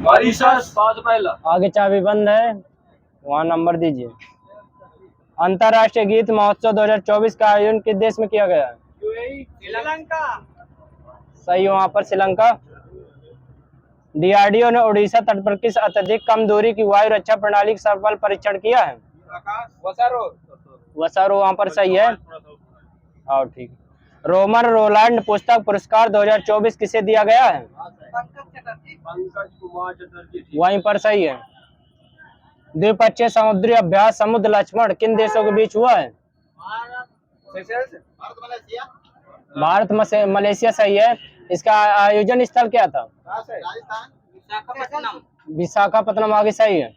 Mauritius. आगे चाबी बंद है, वहाँ नंबर दीजिए। अंतर्राष्ट्रीय गीत महोत्सव 2024 का आयोजन किस देश में किया गया है? श्रीलंका। सही, वहाँ पर श्रीलंका। डीआरडीओ ने उड़ीसा तट पर किस अत्यधिक कम दूरी की वायु रक्षा प्रणाली का सफल परीक्षण किया है? वसारो, वहाँ पर सही है। हाँ ठीक। रोमन रोलैंड पुस्तक पुरस्कार 2024 किसे दिया गया है? पंकज कुमार चटर्जी। वहीं पर सही है। द्विपक्षीय समुद्री अभ्यास समुद्र लक्ष्मण किन देशों के बीच हुआ है? भारत मलेशिया सही है। इसका आयोजन स्थल क्या था? विशाखापत्तनम आगे सही है।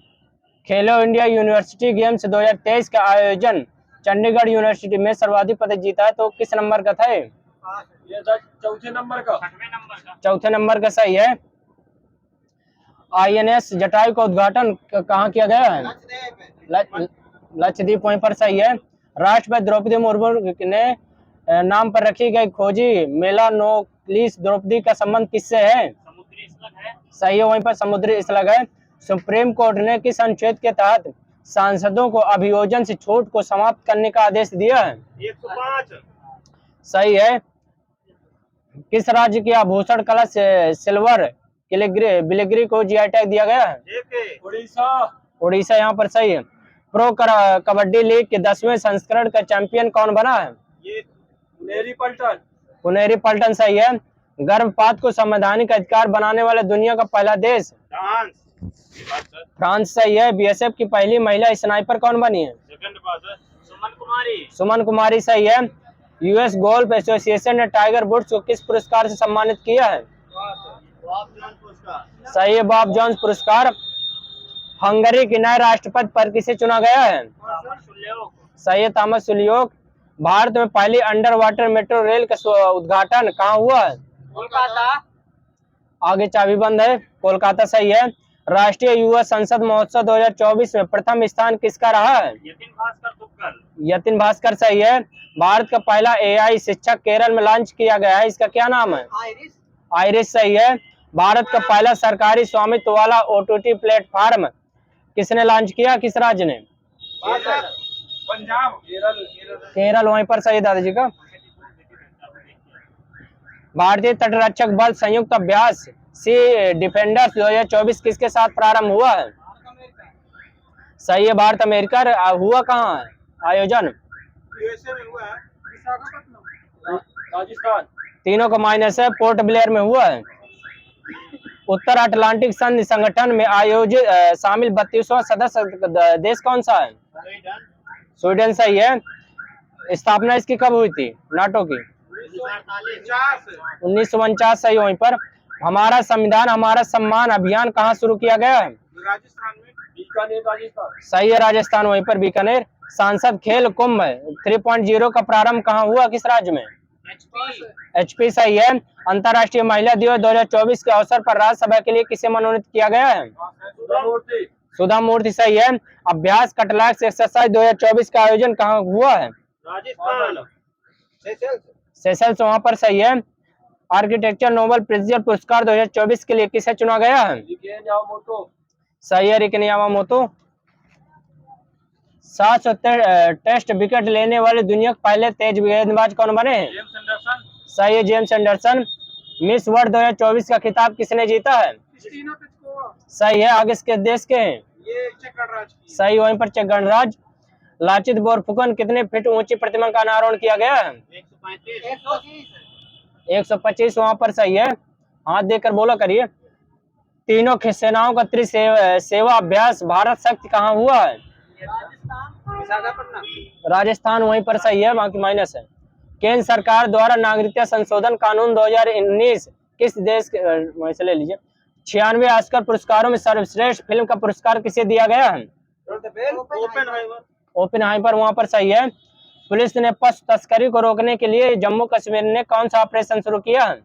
खेलो इंडिया यूनिवर्सिटी गेम्स 2023 का आयोजन चंडीगढ़ यूनिवर्सिटी में सर्वाधिक पदक जीता है, तो किस नंबर का था? ये चौथे नंबर का। चौथे नंबर का सही है। INS जटायु का उद्घाटन कहाँ किया गया है? लक्षद्वीप, वहीं पर सही है। राष्ट्रपति द्रौपदी मुर्मू ने नाम पर रखी गई खोजी मेलानोक्लिस द्रौपदी का संबंध किससे है? समुद्री स्लग है। सही है, वहीं पर समुद्री स्लग है। सुप्रीम कोर्ट ने किस अनुच्छेद के तहत सांसदों को अभियोजन से छूट को समाप्त करने का आदेश दिया है? 105। सही है। किस राज्य की आभूषण कला से सिल्वर बिलिग्री को जीआई टैग दिया गया है? उड़ीसा। उड़ीसा, यहाँ पर सही है। प्रो कबड्डी लीग के 10वें संस्करण का चैंपियन कौन बना है? ये पुनेरी पलटन। पुनेरी पलटन सही है। गर्भपात को संवैधानिक अधिकार बनाने वाले दुनिया का पहला देश? फ्रांस सही है। बीएसएफ की पहली महिला स्नाइपर कौन बनी है? सुमन कुमारी सही है। यूएस गोल्फ एसोसिएशन ने टाइगर वुड्स को किस पुरस्कार से सम्मानित किया है? सही है, बॉब जोन्स पुरस्कार। हंगरी के नए राष्ट्रपति पर किसे चुना गया है? सही है, थॉमस सुलियोक। भारत में पहली अंडर वाटर मेट्रो रेल का उद्घाटन कहाँ हुआ है? कोलकाता। आगे चाबी बंद है, कोलकाता सही है। राष्ट्रीय युवा संसद महोत्सव 2024 में प्रथम स्थान किसका रहा है? यतिन भास्कर सही है। भारत का पहला AI शिक्षक केरल में लॉन्च किया गया है, इसका क्या नाम है? आइरिस सही है। भारत का पहला सरकारी स्वामित्व वाला OTT प्लेटफॉर्म किसने लॉन्च किया, किस राज्य ने? पंजाब। केरल, वहीं पर सही दादाजी का। भारतीय तटरक्षक बल संयुक्त अभ्यास सी डिफेंडर्स 2024 किसके साथ प्रारंभ हुआ है? सही है, भारत अमेरिका। हुआ कहाँ है आयोजन? USA में हुआ है। विशाखापत्तनम, राजस्थान। तीनों का माइनस है। पोर्ट ब्लेयर में हुआ है। उत्तर अटलांटिक संधि संगठन में आयोजित शामिल 32वां सदस्य देश कौन सा है? स्वीडन सही है। स्थापना इसकी कब हुई थी नाटो की? 1949 सही। वहीं पर हमारा संविधान हमारा सम्मान अभियान कहाँ शुरू किया गया है? राजस्थान में। बीकानेर, राजस्थान। सही है, राजस्थान, वहीं पर बीकानेर। सांसद खेल कुंभ 3.0 का प्रारंभ कहाँ हुआ, किस राज्य में? HP सही है। अंतर्राष्ट्रीय महिला दिवस 2024 के अवसर पर राज्यसभा के लिए किसे मनोनीत किया गया है? सुधा मूर्ति सही है। अभ्यास कटलाक्स एक्सरसाइज 2024 का आयोजन कहाँ हुआ है? राजस्थान। सेशल्स, वहाँ पर सही है। आर्किटेक्चर नोबेल प्रिज्जर पुरस्कार 2024 के लिए किसे चुना गया है? सही है, रिकी यामामोतो। 700 टेस्ट विकेट लेने वाले दुनिया के पहले तेज गेंदबाज कौन बने हैं? सही है, जेम्स एंडरसन। मिस वर्ल्ड 2024 का खिताब किसने जीता है? सही है, आगे किस देश के हैं? ये चेक गणराज्य। सही, वहीं पर चेक गणराज्य। लाचित बोरफुकन कितने फीट ऊंची प्रतिमा का अनावरण किया गया है? 125, वहां पर सही है। हाथ देकर बोला करिए। तीनों सेनाओं का सेवा अभ्यास भारत शक्ति कहाँ हुआ है? राजस्थान, वहीं पर सही है, बाकी माइनस है। केंद्र सरकार द्वारा नागरिकता संशोधन कानून 2019 किस देश के वैसे ले लीजिए। 96 ऑस्कर पुरस्कारों में सर्वश्रेष्ठ फिल्म का पुरस्कार किसे दिया गया है? ओपेनहाइमर, वहां पर सही है। पुलिस ने पशु तस्करी को रोकने के लिए जम्मू कश्मीर ने कौन सा ऑपरेशन शुरू किया है?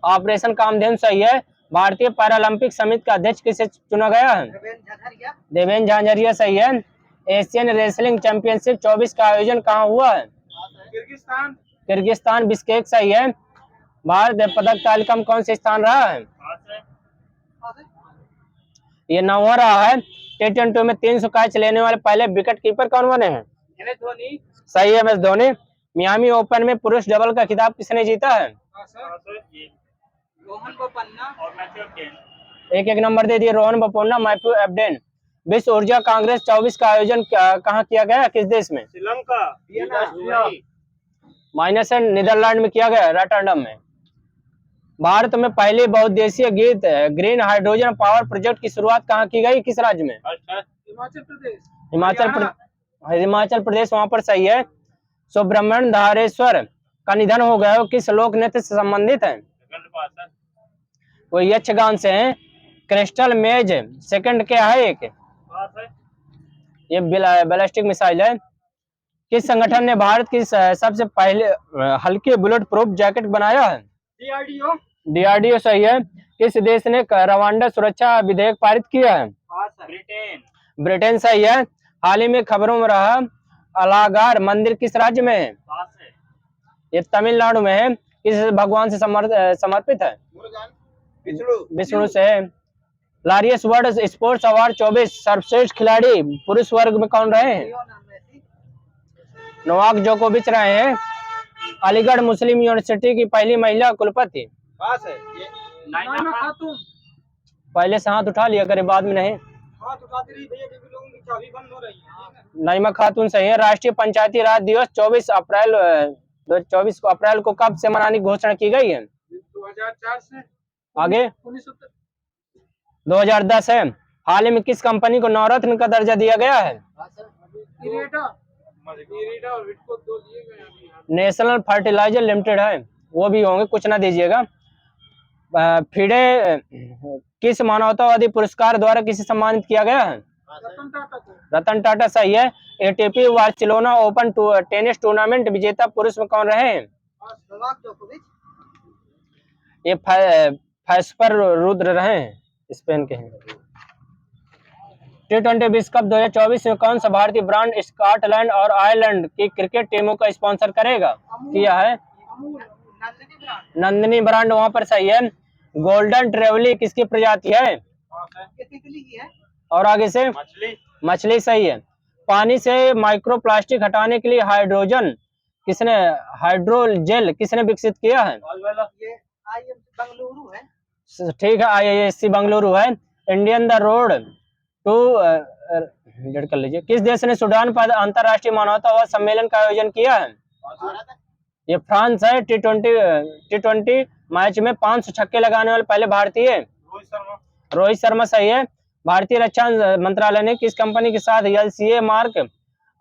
ऑपरेशन कामधेनु सही है। भारतीय पैरालंपिक समिति का अध्यक्ष किसे चुना गया है? देवेंद्र झांझरिया सही है। एशियन रेसलिंग चैंपियनशिप 24 का आयोजन कहाँ हुआ है? किर्गिस्तान बिश्केक सही है। भारत पदक तालिका में कौन से स्थान रहा है? ये 9वां रहा है। T20 में 300 कैच लेने वाले पहले विकेट कीपर कौन बने हैं? धोनी। सही है, MS धोनी। मियामी ओपन में पुरुष डबल का खिताब किसने जीता है? रोहन बोपन्ना और मैथ्यू एबडेन। एक नंबर दे दिए, रोहन बोपन्ना, मैथ्यू एबडेन। विश्व ऊर्जा कांग्रेस 24 का आयोजन कहाँ किया गया, किस देश में? श्रीलंका। माइनस है, नीदरलैंड में किया गया, रॉटरडम में। भारत में पहली बहुउद्देशीय ग्रीन हाइड्रोजन पावर प्रोजेक्ट की शुरुआत कहाँ की गई, किस राज्य में? हिमाचल प्रदेश। हिमाचल प्रदेश, वहां पर सही है। सुब्रमण्य धारेश्वर का निधन हो गया, किस लोक नृत्य से संबंधित है? वो यक्षगान से हैं। क्रिस्टल मेज सेकंड क्या है? एक ये बैलिस्टिक मिसाइल है। किस संगठन ने भारत की सबसे पहले हल्के बुलेट प्रूफ जैकेट बनाया है? DRDO सही है। किस देश ने रवांडा सुरक्षा विधेयक पारित किया है? ब्रिटेन सही है। हाल ही में खबरों में रहा अलागार मंदिर किस राज्य में है? ये तमिलनाडु में है। किस भगवान से समर्पित है? विष्णु से है। लारियस वर्ल्ड स्पोर्ट्स अवार्ड 24 सर्वश्रेष्ठ खिलाड़ी पुरुष वर्ग में कौन रहे हैं? नोवाक जोकोविच रहे हैं। अलीगढ़ मुस्लिम यूनिवर्सिटी की पहली महिला कुलपति? नाइमा खातून। पहले से हाथ उठा लिया करे, बाद में नहीं। हाथ उठाते रही भैया, क्योंकि लोगों की चाबी बंद हो रही है। नाइमा खातून सही है। राष्ट्रीय पंचायती राज दिवस 24 अप्रैल को कब से मनाने की घोषणा की गई है? 2004 से। आगे 1970। 2010 है। हाल ही में किस कंपनी को नवरत्न का दर्जा दिया गया है? इरेडा और विटको दो दिए गए हैं। नेशनल फर्टिलाइजर लिमिटेड है, वो भी होंगे, कुछ ना दीजिएगा। फिडे किस मानवतावादी पुरस्कार द्वारा किसे सम्मानित किया गया है? रतन टाटा सही है। ATP Barcelona open tennis tournament विजेता पुरुष में कौन रहे हैं? ये फैस्पर रुद्र रहे हैं, स्पेन के हैं। T20 विश्व कप 2024 में कौन सा भारतीय ब्रांड स्कॉटलैंड और आयरलैंड की क्रिकेट टीमों का स्पॉन्सर करेगा, किया है? नंदिनी ब्रांड वहां पर सही है। गोल्डन ट्रेवली किसकी प्रजाति है? और आगे से मछली सही है। पानी से माइक्रोप्लास्टिक हटाने के लिए हाइड्रोजेल किसने विकसित किया है? बंगलुरु है। ठीक है, IISc बेंगलुरु है। इंडियन द रोड टू कर लीजिए। किस देश ने सूडान पर अंतरराष्ट्रीय मानवतावाद सम्मेलन का आयोजन किया है? ये फ्रांस है। T20 मैच में 500 छक्के लगाने वाले पहले भारतीय रोहित शर्मा सही है। भारतीय रक्षा मंत्रालय ने किस कंपनी के साथ LCA मार्क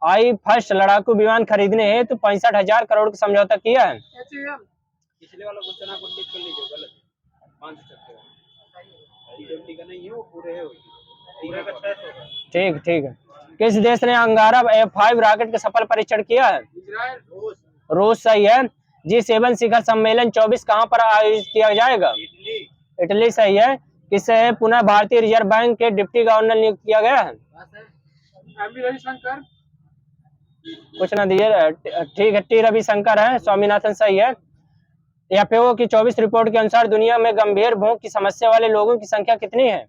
I फर्स्ट लड़ाकू विमान खरीदने हेतु 65,000 करोड़ का समझौता किया है? पिछले वाला क्वेश्चन आप टिक कर लीजिए, गलत 500 का नहीं है, वो पूरे है, पूरे का 600। ठीक है। किस देश ने अंगारा F5 रॉकेट का सफल परीक्षण किया है? इजराइल। रूस सही है। G7 शिखर सम्मेलन 24 कहां पर आयोजित किया जाएगा? इटली सही है। किसे पुनः भारतीय रिजर्व बैंक के डिप्टी गवर्नर नियुक्त किया गया है? रविशंकर। कुछ ना दिए, ठीक है, T रविशंकर है। स्वामीनाथन सही है। FAO की 24 रिपोर्ट के अनुसार दुनिया में गंभीर भूख की समस्या वाले लोगों की संख्या कितनी है?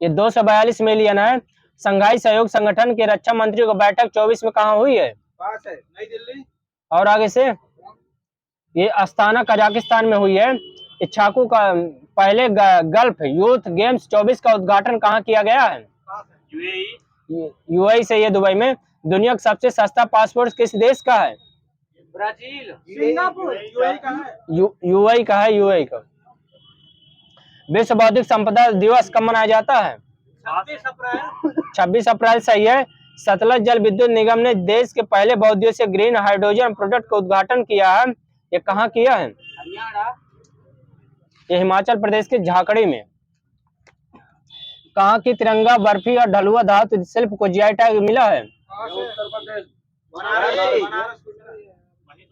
ये 242 मिलियन है। संघाई सहयोग संगठन के रक्षा मंत्रियों की बैठक 24 में कहाँ हुई है? नई दिल्ली। और आगे से ये अस्ताना कजाकिस्तान में हुई है। इच्छाकू का पहले गल्फ यूथ गेम्स 24 का उद्घाटन कहाँ किया गया है? UAE से ये दुबई में। दुनिया का सबसे सस्ता पासपोर्ट किस देश का है? ब्राजील। सिंगापुर। UAE का है, UAE का। विश्व बौद्धिक संपदा दिवस कब मनाया जाता है? 26 अप्रैल सही है। सतलज जल विद्युत निगम ने देश के पहले बहुउद्देशीय ग्रीन हाइड्रोजन प्रोजेक्ट का उद्घाटन किया है। ये कहाँ किया है? ये हिमाचल प्रदेश के झाकड़ी में। कहाँ की तिरंगा बर्फी और ढलुआ धातु शिल्प को GI टैग मिला है?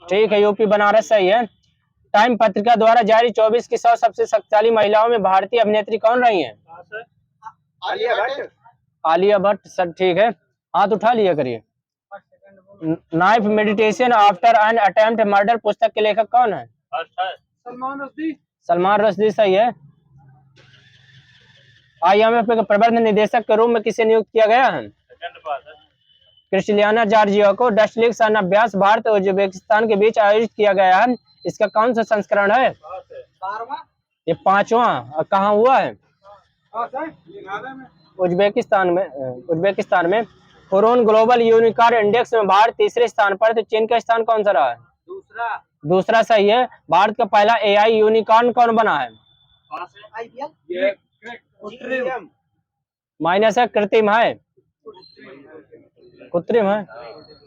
ठीक है, UP बनारस सही है। टाइम पत्रिका द्वारा जारी 24 की 100 सबसे शक्तिशाली महिलाओं में भारतीय अभिनेत्री कौन रही हैं? आलिया भट्ट सर, ठीक है, हाथ उठा लिया करिए। Knife meditation after an attempt murder पुस्तक के लेखक कौन है? सलमान रश्दी। सलमान रश्दी सही है। IMF के प्रबंध निदेशक के रूप में किसे नियुक्त किया गया है? क्रिस्टियाना जॉर्जिया को। डस्ट लीग सन अभ्यास भारत और उज्बेकिस्तान के बीच आयोजित किया गया है, इसका कौन सा संस्करण है? ये 5वां। कहाँ हुआ है? उज्बेकिस्तान में। हुरून ग्लोबल यूनिकॉर्न इंडेक्स में भारत तीसरे स्थान पर, तो चीन का स्थान कौन सा रहा है? दूसरा सही है। भारत का पहला AI यूनिकॉर्न कौन बना है? माइनस है, कृत्रिम है, कृत्रिम है।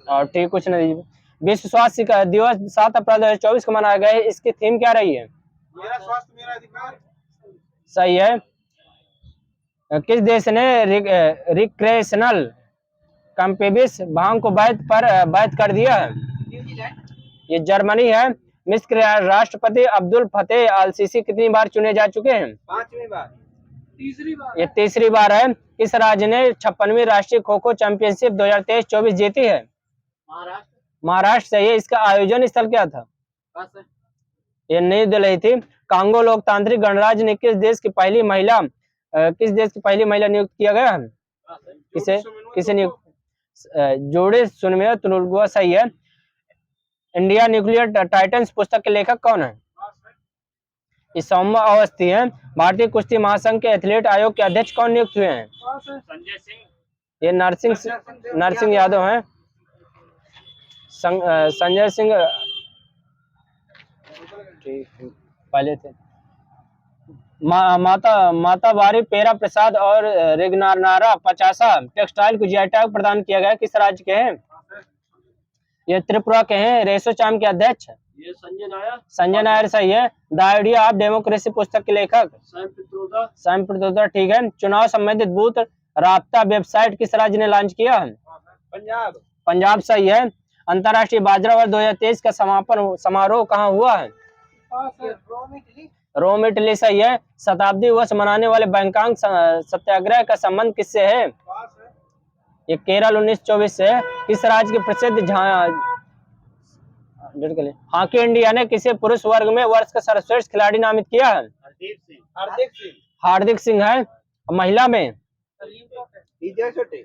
और ठीक, कुछ नहीं। विश्व स्वास्थ्य दिवस 7 अप्रैल 2024 को मनाया गया है, इसकी थीम क्या रही है? मेरा स्वास्थ्य मेरा अधिकार। सही है। किस देश ने रिक्रेशनल कैंपिबिस भांग को वैध कर दिया है? ये जर्मनी है। मिस्र के राष्ट्रपति अब्दुल फतेह अल सीसी कितनी बार चुने जा चुके हैं? 5वीं बार। ये तीसरी बार है। किस राज्य ने 56वीं राष्ट्रीय खो खो चैंपियनशिप 2023-24 जीती है? महाराष्ट्र सही है। इसका आयोजन स्थल क्या था? ये नई दिल्ली थी। कांगो लोकतांत्रिक गणराज्य ने किस देश की पहली महिला नियुक्त किया गया है? किसे नियुक्त? जोड़े सुनमिया तुनुगुआ सही है। इंडिया न्यूक्लियर टाइटन्स पुस्तक के लेखक कौन है? सौम्या अवस्थी है। भारतीय कुश्ती महासंघ के एथलीट आयोग के अध्यक्ष कौन नियुक्त हुए हैं? संजय सिंह। ये नरसिंह यादव हैं। संजय सिंह पहले थे। माता वारी पेरा प्रसाद और रेगनारा पचासा टेक्सटाइल को GI टैग प्रदान किया गया, किस राज्य के हैं? ये त्रिपुरा के हैं। रेसोचाम के अध्यक्ष ये संजय नायर सही है। द आइडिया ऑफ डेमोक्रेसी पुस्तक के लेखक सैम पित्रोदा ठीक है। चुनाव संबंधित बूथ राब्ता वेबसाइट किस राज्य ने लॉन्च किया? पंजाब सही है। अंतर्राष्ट्रीय बाजरा वर्ष 2023 का समापन समारोह कहाँ हुआ है? रोम इटली सही है। शताब्दी वर्ष मनाने वाले बैंकॉक सत्याग्रह का संबंध किससे है? ये केरल 1924 से है। किस राज्य के प्रसिद्ध हॉकी इंडिया ने किसे पुरुष वर्ग में वर्ष का सर्वश्रेष्ठ खिलाड़ी नामित किया है? हार्दिक सिंह है। महिला में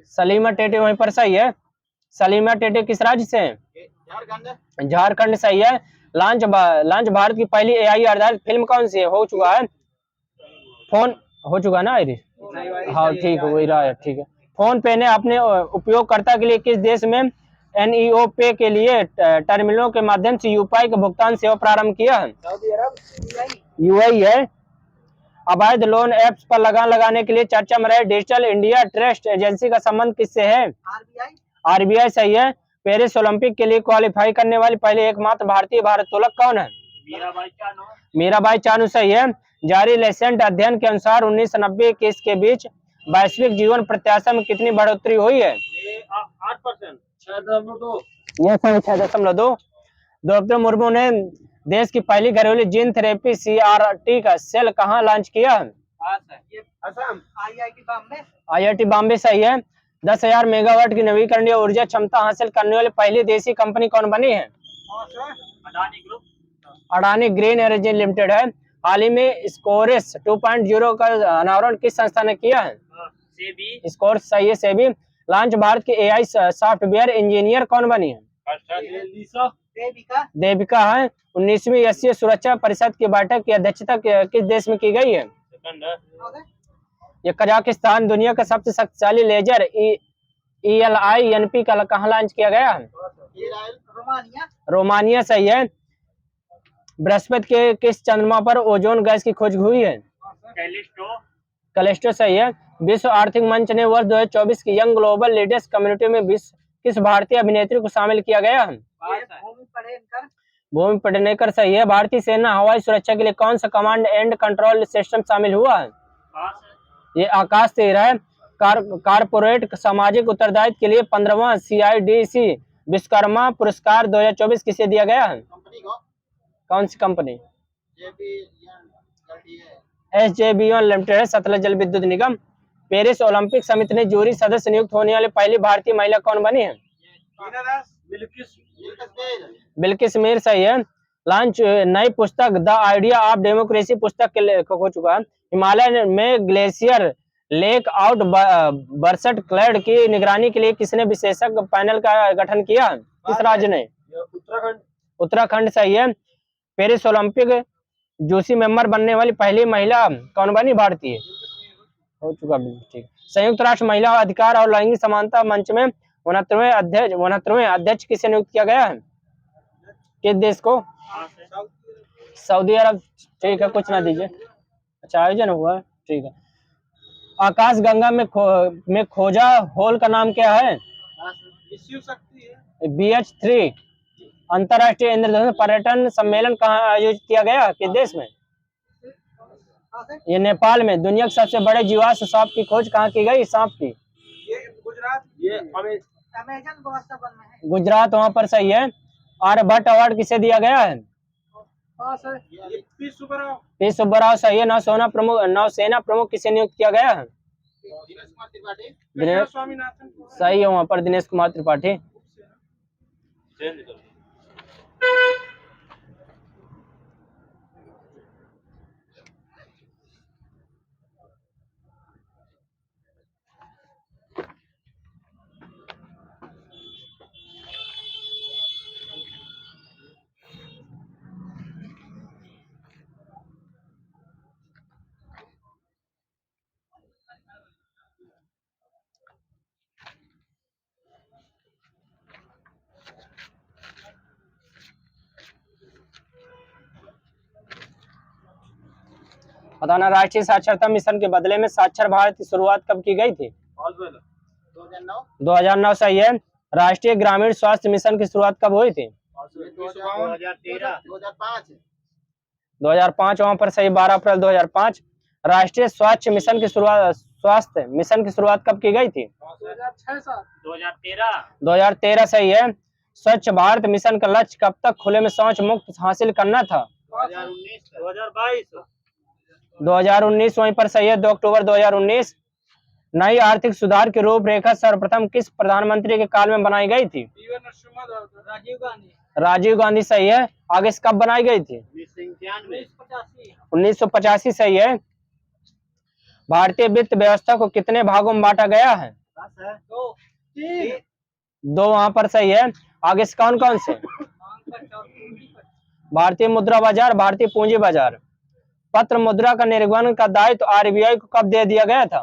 सलीमा टेटे वहीं पर सही है। सलीमा टेटे किस राज्य से है? झारखंड सही है। लॉन्च भारत की पहली AI आधारित फिल्म कौन सी है? हो चुका है। फोन हो चुका ना आयरिश? हाँ ठीक है, वही रहा है। ठीक है। फोन पे ने अपने उपयोगकर्ता के लिए किस देश में NEO पे के लिए टर्मिनलों के माध्यम से UPI का भुगतान सेवा प्रारंभ किया है? UAE है। अवैध लोन ऐप्स पर लगान लगाने के लिए चर्चा में रहे डिजिटल इंडिया ट्रस्ट एजेंसी का संबंध किससे है? RBI सही है। पेरिस ओलंपिक के लिए क्वालिफाई करने वाली पहले एकमात्र भारतीय भारोत्तोलक कौन है? मीराबाई चानू सही है। जारी लेसेंट अध्ययन के अनुसार 1990-21 के बीच वैश्विक जीवन प्रत्याशा में कितनी बढ़ोतरी हुई है? 8%। 6.2। द्रौपदी मुर्मू ने देश की पहली घरेलू जीन थेरेपी CRT का सेल कहाँ लॉन्च किया? IIT बॉम्बे सही है। 10,000 मेगावाट की नवीकरणीय ऊर्जा क्षमता हासिल करने वाली पहली देशी कंपनी कौन बनी है? अडानी ग्रीन एनर्जी लिमिटेड है। हाल ही में स्कोरस 2.0 का अनावरण किस संस्था ने किया है? स्कोरस सही है। सेबी। लॉन्च भारत के AI सॉफ्टवेयर इंजीनियर कौन बनी है? देविका है। 19वीं एशिया सुरक्षा परिषद की बैठक की अध्यक्षता किस देश में की गई है? ये कजाकिस्तान। दुनिया का सबसे शक्तिशाली लेजर ELINP का कहाँ लॉन्च किया गया है? रोमानिया सही है। बृहस्पति के किस चंद्रमा पर ओजोन गैस की खोज हुई है? कैलिस्टो सही है। विश्व आर्थिक मंच ने वर्ष 2024 की यंग ग्लोबल लीडर्स कम्युनिटी में किस भारतीय अभिनेत्री को शामिल किया गया है? भूमि पेडनेकर सही है। भारतीय सेना हवाई सुरक्षा के लिए कौन सा कमांड एंड कंट्रोल सिस्टम शामिल हुआ है? ये आकाश 13 है। कारपोरेट सामाजिक उत्तरदायित्व के लिए 15वां CIDC विश्वकर्मा पुरस्कार 2024 किसे दिया गया है? कौन सी कंपनी? SJVN लिमिटेड है। सतलज जल विद्युत निगम। पेरिस ओलंपिक समिति ने जूरी सदस्य नियुक्त होने वाली पहली भारतीय महिला कौन बनी है? बिल्किस मीर सही है। लॉन्च नई पुस्तक द आइडिया ऑफ डेमोक्रेसी पुस्तक के लेखक हो चुका है। हिमालय में ग्लेशियर लेक आउट बर्सट क्लैड की निगरानी के लिए किसने विशेषज्ञ पैनल का गठन किया? किस राज्य ने? उत्तराखंड। उत्तराखंड सही है। पेरिस ओलंपिक जूसी मेंबर बनने वाली पहली महिला कौन बनी? भारतीय हो चुका। ठीक। संयुक्त राष्ट्र महिला अधिकार और लैंगिक समानता मंच में 69वें अध्यक्ष किसे नियुक्त किया गया है? किस देश को? सऊदी अरब। ठीक है, कुछ ना दीजिए। अच्छा, आयोजन हुआ है। ठीक है। आकाश गंगा में खोजा होल का नाम क्या है? BH3। अंतरराष्ट्रीय इंद्रधनुष पर्यटन सम्मेलन कहाँ आयोजित किया गया? किस देश में? ये नेपाल में। दुनिया के सबसे बड़े जीवाश्म सांप की खोज कहाँ की गई? सांप की ये गुजरात। ये अमेजन बहुत में है। गुजरात, वहां पर सही है। आर्यभट्ट अवार्ड किसे दिया गया है? पी सुब्बाराव सही है। नौसेना प्रमुख किसे नियुक्त किया गया है? दिनेश स्वामीनाथन। सही है, वहां पर दिनेश कुमार त्रिपाठी। बताना, राष्ट्रीय साक्षरता मिशन के बदले में साक्षर भारत की शुरुआत कब की गई थी? 2009 सही है। राष्ट्रीय ग्रामीण स्वास्थ्य मिशन की शुरुआत कब हुई थी? 2005 वहां पर सही। 12 अप्रैल 2005। राष्ट्रीय स्वास्थ्य मिशन की शुरुआत कब की गई थी? 2013 सही है। स्वच्छ भारत मिशन का लक्ष्य कब तक खुले में शौच मुक्त हासिल करना था? 2019 वहीं पर सही है। 2 अक्टूबर 2019। नई आर्थिक सुधार की रूपरेखा सर्वप्रथम किस प्रधानमंत्री के काल में बनाई गई थी? राजीव गांधी सही है। आगे से कब बनाई गई थी? 1985 सही है। भारतीय वित्त व्यवस्था को कितने भागों में बांटा गया है? 2 वहां पर सही है। आगे से कौन कौन से? भारतीय मुद्रा बाजार, भारतीय पूंजी बाजार। पत्र मुद्रा का निर्गमन का दायित्व RBI को कब दे दिया गया था?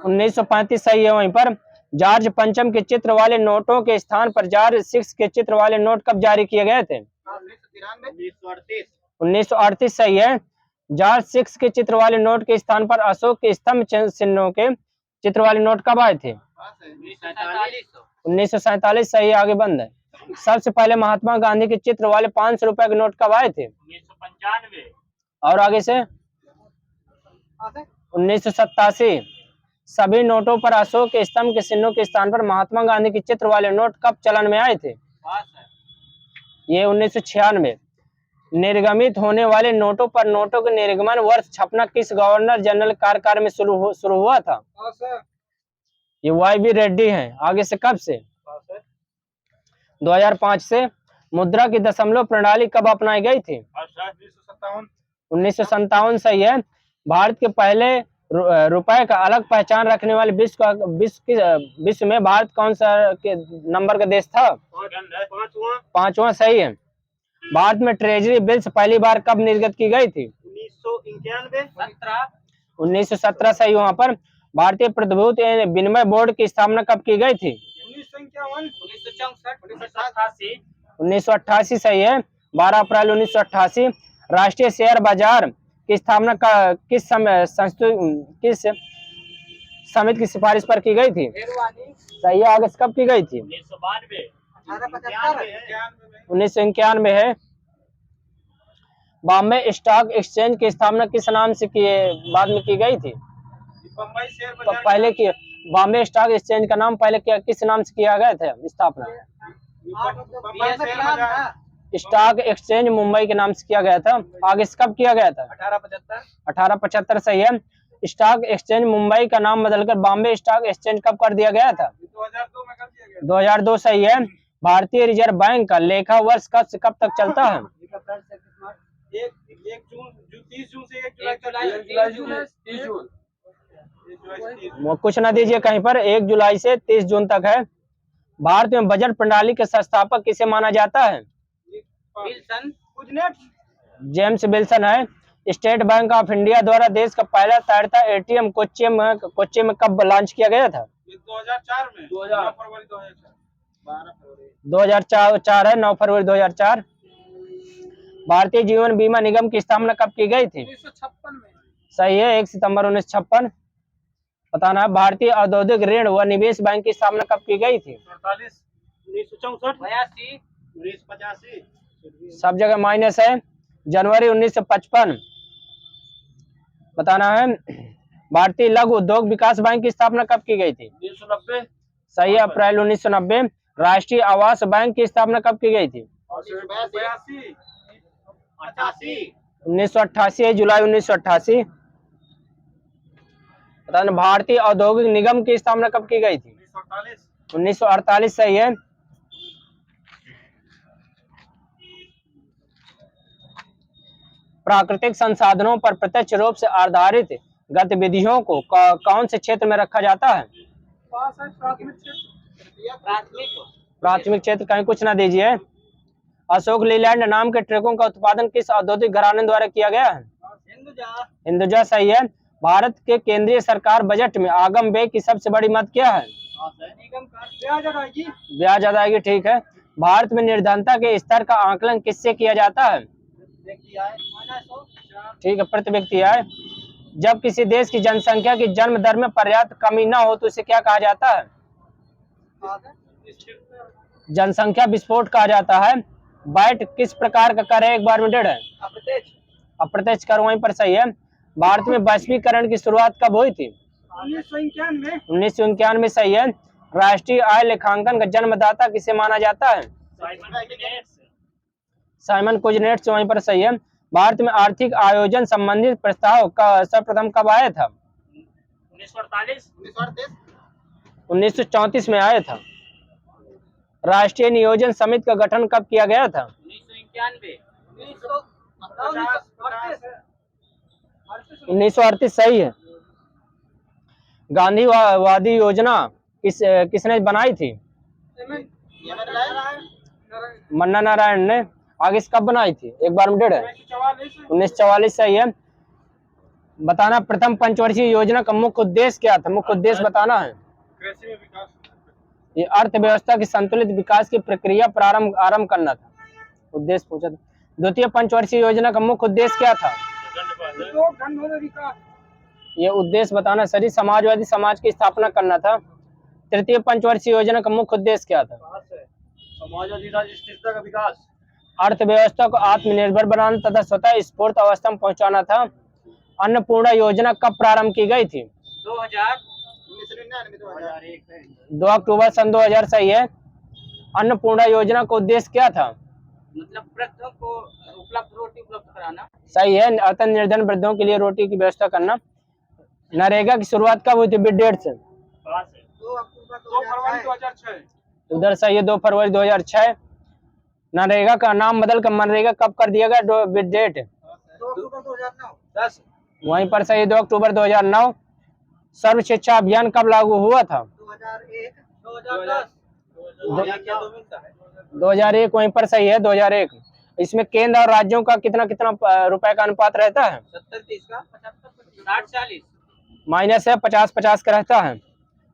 1935 सही है। वहीं पर जॉर्ज पंचम के चित्र वाले नोटों के स्थान पर जॉर्ज 6 के चित्र वाले नोट कब जारी किए गए थे? 1938 सही है। जॉर्ज 6 के चित्र वाले नोट के स्थान पर अशोक के स्तंभ चिन्हों के चित्र वाले नोट कब आए थे? 1947 सही है। आगे बंद है। सबसे पहले महात्मा गांधी के चित्र वाले 500 रुपए के नोट कब आए थे? 1995। और आगे से 1987। सभी नोटों पर अशोक के स्तंभ के चिन्हों के स्थान पर महात्मा गांधी के चित्र वाले नोट कब चलन में आए थे? ये 1996। निर्गमित होने वाले नोटों पर नोटों के निर्गमन वर्ष छपना किस गवर्नर जनरल कार्यकाल में शुरू हुआ था? ये YB रेड्डी है। आगे से कब से? 2005 से। मुद्रा की दशमलव प्रणाली कब अपनाई गई थी? 1957 सही है। भारत के पहले रुपए का अलग पहचान रखने वाले विश्व में भारत कौन सा नंबर का देश था? 5वां सही है। भारत में ट्रेजरी बिल्स पहली बार कब निर्गत की गई थी? 1917 सही। वहां पर भारतीय प्रतिभूति विनिमय बोर्ड की स्थापना कब की गई थी? 1988 सही है। 12 अप्रैल 1988। राष्ट्रीय शेयर बाजार की स्थापना किस समिति की सिफारिश पर की गई थी? सही है। आगे कब की गई थी? 1991 है। बॉम्बे स्टॉक एक्सचेंज की स्थापना किस नाम से बाद में की गई थी? पहले की बॉम्बे स्टॉक एक्सचेंज का नाम पहले किस नाम से किया गया था स्थापना? स्टॉक एक्सचेंज मुंबई के नाम से किया गया था। आगे से कब किया गया था? 1875 सही है। स्टॉक एक्सचेंज मुंबई का नाम बदलकर बॉम्बे स्टॉक एक्सचेंज कब कर दिया गया था? 2002 सही है। भारतीय रिजर्व बैंक का लेखा वर्ष कब से कब तक चलता है? एक जून 30 जून से 1 जुलाई तक 30 जून। वो कुछ ना दीजिए कहीं पर, 1 जुलाई से 30 जून तक है। भारत में बजट प्रणाली के संस्थापक किसे माना जाता है? Wilson Kuznets. जेम्स विल्सन है। स्टेट बैंक ऑफ इंडिया द्वारा देश का पहला तैरता एटीएम कोच्चि में कब लॉन्च किया गया था? 2004 में 9 फरवरी 2004 12 फरवरी 2004 है, 9 फरवरी 2004। भारतीय जीवन बीमा निगम की स्थापना कब की गई थी? 1956 में। सही है, 1 सितंबर 1956। बताना है भारतीय औद्योगिक ऋण व निवेश बैंक की स्थापना कब की गई थी? 48 1964 82 1985। सब जगह माइनस है। जनवरी 1955। बताना है भारतीय लघु उद्योग विकास बैंक की स्थापना कब की गई थी? 1990 सही है, अप्रैल 1990। राष्ट्रीय आवास बैंक की स्थापना कब की गई थी? 1988 है, जुलाई 1988। बताना भारतीय औद्योगिक निगम की स्थापना कब की गई थी? 1948 सही है। प्राकृतिक संसाधनों पर प्रत्यक्ष रूप से आधारित गतिविधियों को कौन से क्षेत्र में रखा जाता है? प्राथमिक क्षेत्र। कहीं कुछ ना दीजिए। अशोक लीलैंड नाम के ट्रकों का उत्पादन किस औद्योगिक घराने द्वारा किया गया है? हिंदुजा सही है। भारत के केंद्रीय सरकार बजट में आगम व्यय की सबसे बड़ी मद क्या है? ब्याज अदायगी ठीक है। भारत में निर्धनता के स्तर का आकलन किससे किया जाता है? ठीक है, प्रति व्यक्ति आय। जब किसी देश की जनसंख्या की जन्म दर में पर्याप्त कमी न हो तो इसे क्या कहा जाता है? जनसंख्या विस्फोट कहा जाता है। वैट किस प्रकार का कर है? एक बार में डेढ़ है। अप्रत्यक्ष कर वहीं पर सही है। भारत में वैश्वीकरण की शुरुआत कब हुई थी? 1991 सही है। राष्ट्रीय आय लेखांकन का जन्मदाता किसे माना जाता है? साइमन कुजनेट्स वहीं पर सही है। भारत में आर्थिक आयोजन संबंधित प्रस्ताव का सर्वप्रथम कब आया था? 1934 में आया था। राष्ट्रीय नियोजन समिति का गठन कब किया गया था? 1938 सही है। गांधीवादी योजना किसने बनाई थी? मन्ना नारायण ने। आगे कब बनाई थी? एक बार में डेढ़ है। 1944 सही है। बताना प्रथम पंचवर्षीय योजना का मुख्य उद्देश्य क्या था? मुख्य उद्देश्य बताना है। कृषि में विकास। ये अर्थव्यवस्था की संतुलित विकास की प्रक्रिया आरंभ करना था। उद्देश्य पूछा था। द्वितीय पंचवर्षीय योजना का मुख्य उद्देश्य क्या था? ये उद्देश्य बताना सही। समाजवादी समाज की स्थापना करना था। तृतीय पंचवर्षीय योजना का मुख्य उद्देश्य क्या था? समाजवादी स्थिरता का विकास। अर्थव्यवस्था को आत्मनिर्भर बनाना तथा स्वतः स्फूर्त अवस्था में पहुंचाना था। अन्नपूर्णा योजना कब प्रारंभ की गई थी? 2 अक्टूबर सन 2000 सही है। अन्नपूर्णा योजना का उद्देश्य क्या था? मतलब वृद्धों को रोटी उपलब्ध कराना। सही है। अतः निर्धन वृद्धों के लिए रोटी की व्यवस्था करना। नरेगा की शुरुआत कब हुई थी? डेट से 2 फरवरी 2006। उधर सही है, 2 फरवरी 2006। नरेगा का नाम बदल कर मनरेगा कब कर दिया गया? डेट 2 अक्टूबर 2009। वहीं पर सही, 2 अक्टूबर 2009। सर्व शिक्षा अभियान कब लागू हुआ था? 2001 वहीं पर सही है, 2001। इसमें केंद्र और राज्यों का कितना रुपए का अनुपात रहता है? 70-30 का 60-40 माइनस है, 50-50 का रहता है।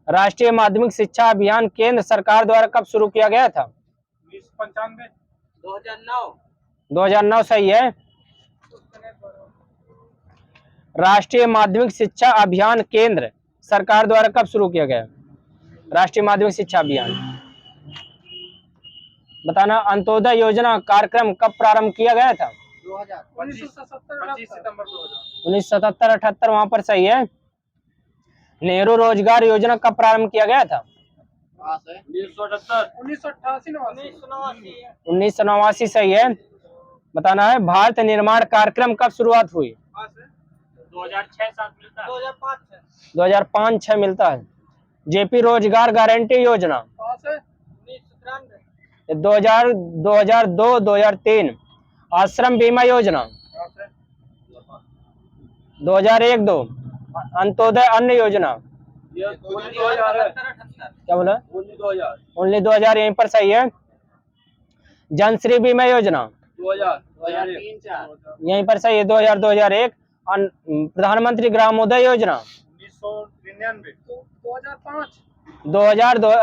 राष्ट्रीय माध्यमिक शिक्षा अभियान केंद्र सरकार द्वारा कब शुरू किया गया था? 1995 2009 सही है। राष्ट्रीय माध्यमिक शिक्षा अभियान केंद्र सरकार द्वारा कब शुरू किया गया? राष्ट्रीय माध्यमिक शिक्षा अभियान। बताना अंत्योदय योजना कार्यक्रम कब प्रारंभ किया गया था? 25 सितंबर 2000। 1977-78 वहां पर सही है। नेहरू रोजगार योजना कब प्रारंभ किया गया था? 1989 सही है। बताना है भारत निर्माण कार्यक्रम कब शुरुआत हुई? 2006-7 मिलता है। 2005-6 मिलता है। जेपी रोजगार गारंटी योजना 2002-2003। आश्रम बीमा योजना 2001-2 अंत्योदय अन्न योजना, ये 2000 है। क्या बोला? 2000 ओनली 2000 यहीं पर सही है। जनश्री बीमा योजना 2003 यहीं पर सही है 2000-2001। प्रधानमंत्री ग्रामोदय योजना 1999 2005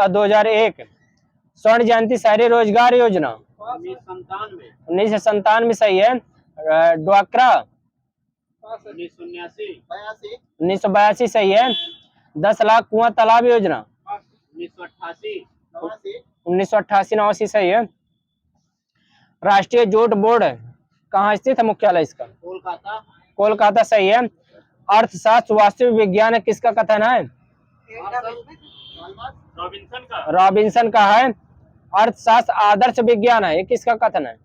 2001। स्वर्ण जयंती शहरी रोजगार योजना 1997 सही है। ड्वाक्रा 1982 सही है। 10 लाख कुआं तालाब योजना 1988 89 सही है। राष्ट्रीय जूट बोर्ड कहाँ स्थित है मुख्यालय इसका? कोलकाता सही है। अर्थशास्त्र वास्तविक विज्ञान किसका कथन है? रॉबिन्सन का है। अर्थशास्त्र आदर्श विज्ञान है, ये किसका कथन है?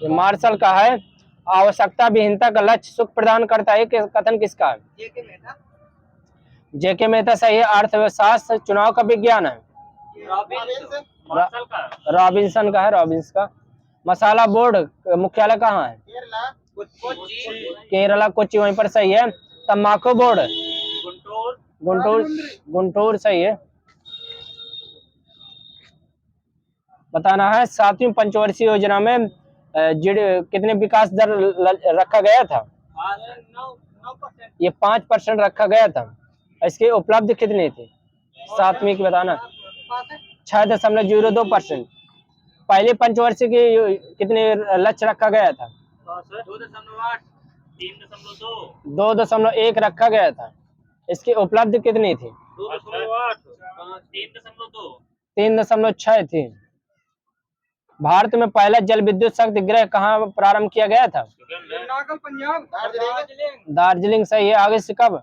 ये मार्शल का है। आवश्यकता विहीनता का लक्ष्य सुख प्रदान करता है, कथन किसका है? जेके मेहता सही है। अर्थशास्त्र चुनाव का विज्ञान है। रॉबिन्सन का है, रॉबिन्स का। मसाला बोर्ड मुख्यालय कहाँ है? केरला कोच्चि, वहीं पर सही है। तम्बाकू बोर्ड गुंटूर सही है। बताना है 7वीं पंचवर्षीय योजना में कितने विकास दर रखा गया था? ये 5% रखा गया था। इसकी उपलब्धि कितनी थी 7वीं की? बताना। 6.02%। पहले पंचवर्षीय की कितने लक्ष्य रखा गया था? 2.1 रखा गया था। इसकी उपलब्धि कितनी थी? 3.6 थी। भारत में पहला जल विद्युत शक्ति गृह कहाँ प्रारंभ किया गया था? दार्जिलिंग सही है। आगे से कब?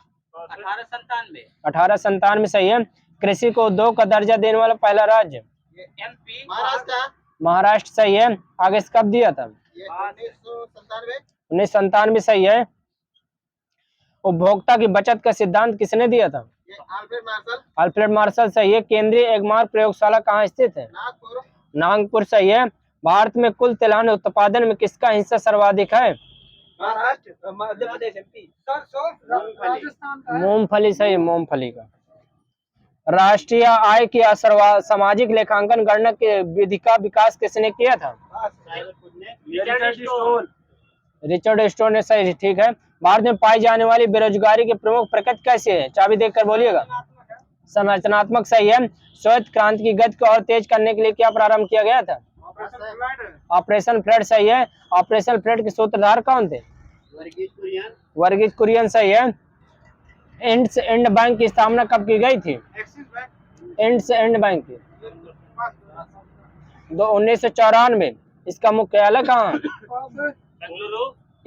1897 सही है। कृषि को उद्योग का दर्जा देने वाला पहला राज्य? महाराष्ट्र सही है। आगे से कब दिया था? 1997 सही है। उपभोक्ता की बचत का सिद्धांत किसने दिया था? अल्फ्रेड मार्शल सही है। केंद्रीय एगमार प्रयोगशाला कहाँ स्थित है? नागपुर सही है। भारत में कुल तिलहन उत्पादन में किसका हिस्सा सर्वाधिक है? महाराष्ट्र, मध्य प्रदेश, एमपी, मूंगफली सही है, मूंगफली का। राष्ट्रीय आय की सामाजिक लेखांकन गणना के विधि का विकास किसने किया था? रिचर्ड स्टोर ने सही, ठीक है। भारत में पाई जाने वाली बेरोजगारी की प्रमुख प्रकृति कैसी है? चाबी देखकर बोलिएगा। संरचनात्मक सही है। श्वेत क्रांति की गति को और तेज करने के लिए क्या प्रारंभ किया गया था? ऑपरेशन फ्लड सही है। ऑपरेशन फ्लड के सूत्रधार कौन थे? वर्गीज कुरियन सही है। इंड बैंक की स्थापना कब की गई थी? इंड बैंक की 1994। इसका मुख्यालय कहाँ है?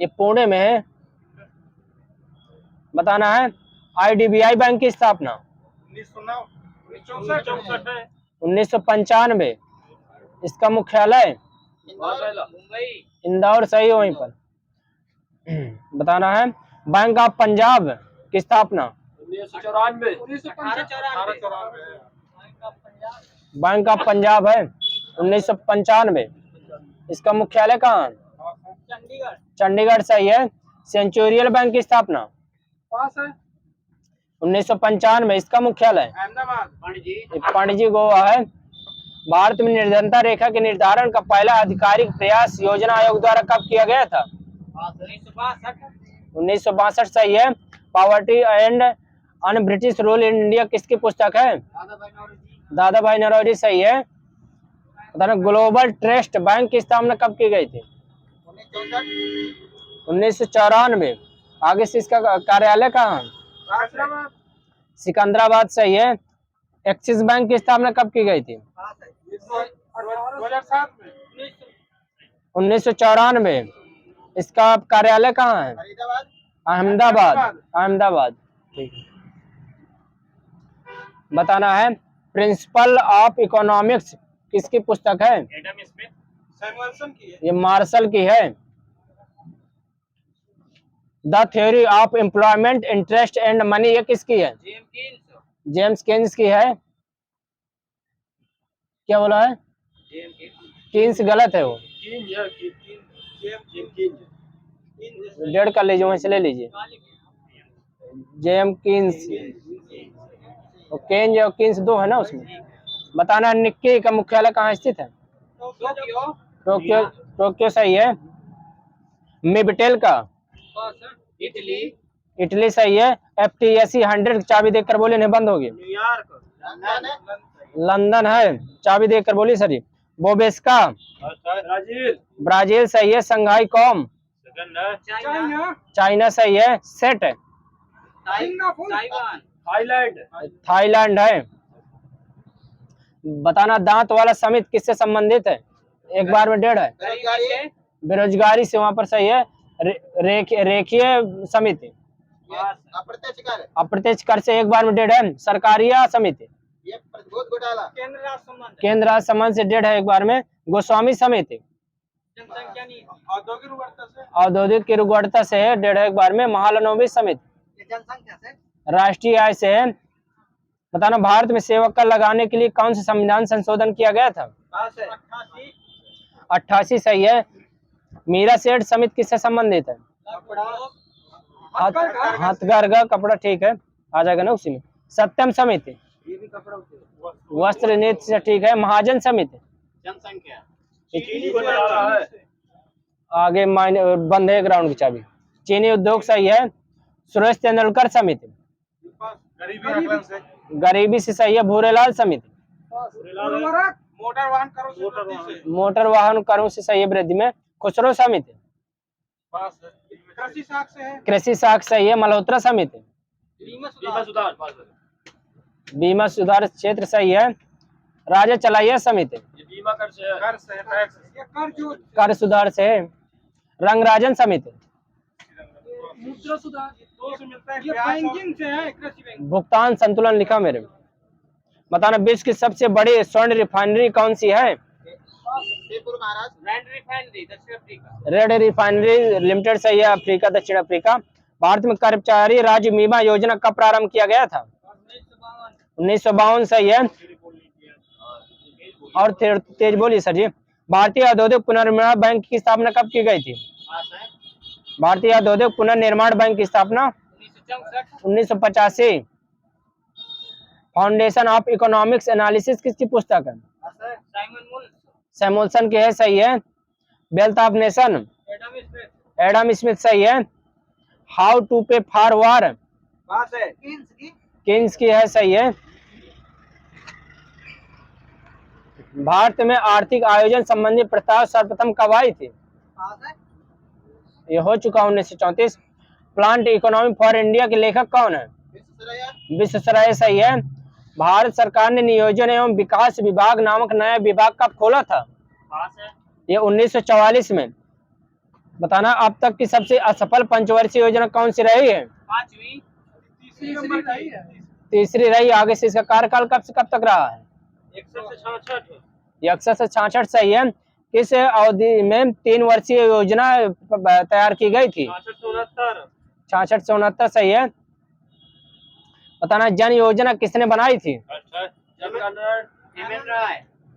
ये पुणे में है। बताना है IDBI बैंक की स्थापना 1995। इसका मुख्यालय इंदौर सही है, वहीं पर। बताना है बैंक ऑफ पंजाब की स्थापना 1994। बैंक ऑफ पंजाब है 1995। इसका मुख्यालय कहाँ है? चंडीगढ़ सही है। सेंचुरियल बैंक की स्थापना 1995। इसका मुख्यालय पणजी गोवा है। भारत में निर्धनता रेखा के निर्धारण का पहला आधिकारिक प्रयास योजना आयोग द्वारा कब किया गया था? 1962 सही है। Poverty and un British rule in India किसकी पुस्तक है? दादा भाई नौरोजी सही है। ग्लोबल ट्रस्ट बैंक की स्थापना कब की गई थी? 1994। आगे से इसका कार्यालय कहाँ? सिकंदराबाद सही है। एक्सिस बैंक की स्थापना कब की गई थी? 1994। इसका कार्यालय कहाँ है? अहमदाबाद। ठीक है। बताना है प्रिंसिपल ऑफ इकोनॉमिक्स किसकी पुस्तक है? ये मार्शल की है। The theory of employment interest and money ये किसकी है? जेम्स केन्स की है। क्या बोला है? केन्स गलत है वो। डेढ़ कर लीजिए, वहीं से ले लीजिए। जेएम किन्स और केंज और किन्स दो है ना उसमें। बताना निक्की का मुख्यालय कहाँ स्थित है? टोक्यो। टोक्यो सही है। मिबिटेल का इटली। इटली सही है। FTSE 100 चाबी देखकर बोलिए, नहीं बंद होगी। न्यूयॉर्क। लंदन है, चाबी देखकर बोलिए सर जी। बोबेस्का ब्राजील। ब्राजील सही है। संघाई कॉम चाइना। चाइना सही है। Set Taiwan. थाईलैंड। थाईलैंड है। बताना दांत वाला समिति किससे संबंधित है? एक बार में डेढ़ है। बेरोजगारी से, वहां पर सही है। रेखीय समिति। अप्रत्यक्ष कर से एक बार में डेढ़ है। सरकारिया समिति। केंद्र राज संबंध से डेढ़ है एक बार में। गोस्वामी समिति। औद्योगिक की रुग्णता से है, डेढ़ है एक बार में। महालनोबिस समिति। जनसंख्या से। राष्ट्रीय आय से है। बताना भारत में सेवक कर लगाने के लिए कौन सा संविधान संशोधन किया गया था? 88 सही है। मीरा सेठ समिति किससे संबंधित है? हथकरघा कपड़ा, ठीक है, आ जाएगा ना उसी में। सत्यम समिति। ये भी कपड़ा वस्त्र नीति से ठीक है। महाजन समिति। जनसंख्या। आगे बंद है ग्राउंड की चाबी। चीनी उद्योग सही है। सुरेश तेंदुलकर समिति। गरीबी से सही है। भूरेलाल समिति। मोटर वाहन करों से सही है वृद्धि में। खुसरो समिति। कृषि साख सही है। मल्होत्रा समिति। बीमा सुधार क्षेत्र सही है। राजा चलाइया समिति। बीमा कर सुधार से है। रंगराजन समिति। मुद्रा सुधार ये बैंकिंग से है। कृषि बैंक। भुगतान संतुलन लिखा मेरे में। बताना विश्व की सबसे बड़ी स्वर्ण रिफाइनरी कौन सी है? रेड रिफाइनरी लिमिटेड सही है। अफ्रीका, दक्षिण अफ्रीका। भारत में कर्मचारी राज्य बीमा योजना कब प्रारंभ किया गया था? 1952 सही है। और तेज बोलिए सर जी। भारतीय औद्योगिक पुनर्निर्माण बैंक की स्थापना कब की गई थी? भारतीय औद्योगिक पुनर्निर्माण बैंक की स्थापना 1985। फाउंडेशन ऑफ इकोनॉमिक्स एनालिसिस किसकी पुस्तक है? सैमुअल्सन की है, सही है। Wealth of nation Adam Smith सही है। हाउ टू पे फॉर वार किन्स की है, सही है। भारत में आर्थिक आयोजन संबंधी प्रस्ताव सर्वप्रथम कब आई थी? ये हो चुका 1934। प्लांट इकोनॉमी फॉर इंडिया के लेखक कौन है? विश्वेश्वरैया सही है। भारत सरकार ने नियोजन एवं विकास विभाग नामक नया विभाग कब खोला था? ये 1944 में। बताना अब तक की सबसे असफल पंचवर्षीय योजना कौन सी रही है? तीसरी रही। आगे से इसका कार्यकाल कब से कब तक रहा है? 61 से 66 सही है। किस अवधि में 3 वर्षीय योजना तैयार की गई थी? 66 से 69 सही है। बताना जन योजना किसने बनाई थी?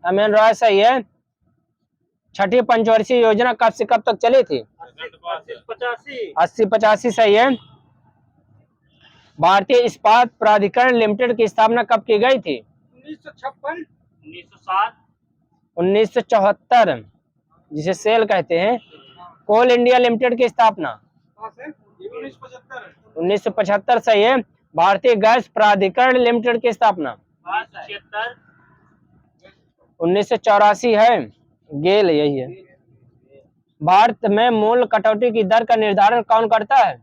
एम.एन. रॉय सही है। छठी पंचवर्षीय योजना कब से कब तक चली थी? 80-85 सही है। भारतीय इस्पात प्राधिकरण लिमिटेड की स्थापना कब की गई थी? 1974 जिसे सेल कहते हैं। कोल इंडिया लिमिटेड की स्थापना 1975 सही है। भारतीय गैस प्राधिकरण लिमिटेड की स्थापना 1984 है। गेल यही है। भारत में मूल्य कटौती की दर का निर्धारण कौन करता है?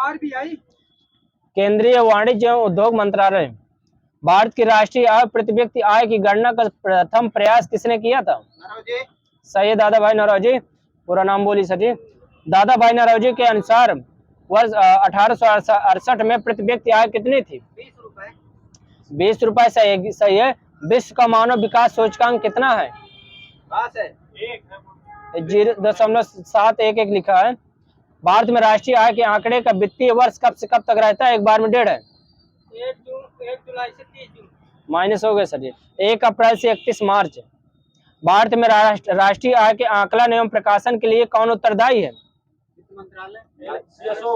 RBI। केंद्रीय वाणिज्य एवं उद्योग मंत्रालय। भारत की राष्ट्रीय आय प्रति व्यक्ति आय की गणना का प्रथम प्रयास किसने किया था? सही है, दादा भाई नौरोजी। पूरा नाम बोली सर जी। दादा भाई नौरोजी के अनुसार वर्ष 1868 में प्रति व्यक्ति आय कितनी थी? 20 रुपए सही है। विश्व का मानव विकास सूचकांक कितना है? 0.711 लिखा है। भारत में राष्ट्रीय आय के आंकड़े का वित्तीय वर्ष कब से कब तक रहता है? एक बार में डेढ़ है। 1 जुलाई से 30 जून। माइनस हो गए सर जी। 1 अप्रैल से 31 मार्च। भारत में राष्ट्रीय आय के आकलन एवं प्रकाशन के लिए कौन उत्तरदायी है? मंत्रालय CSO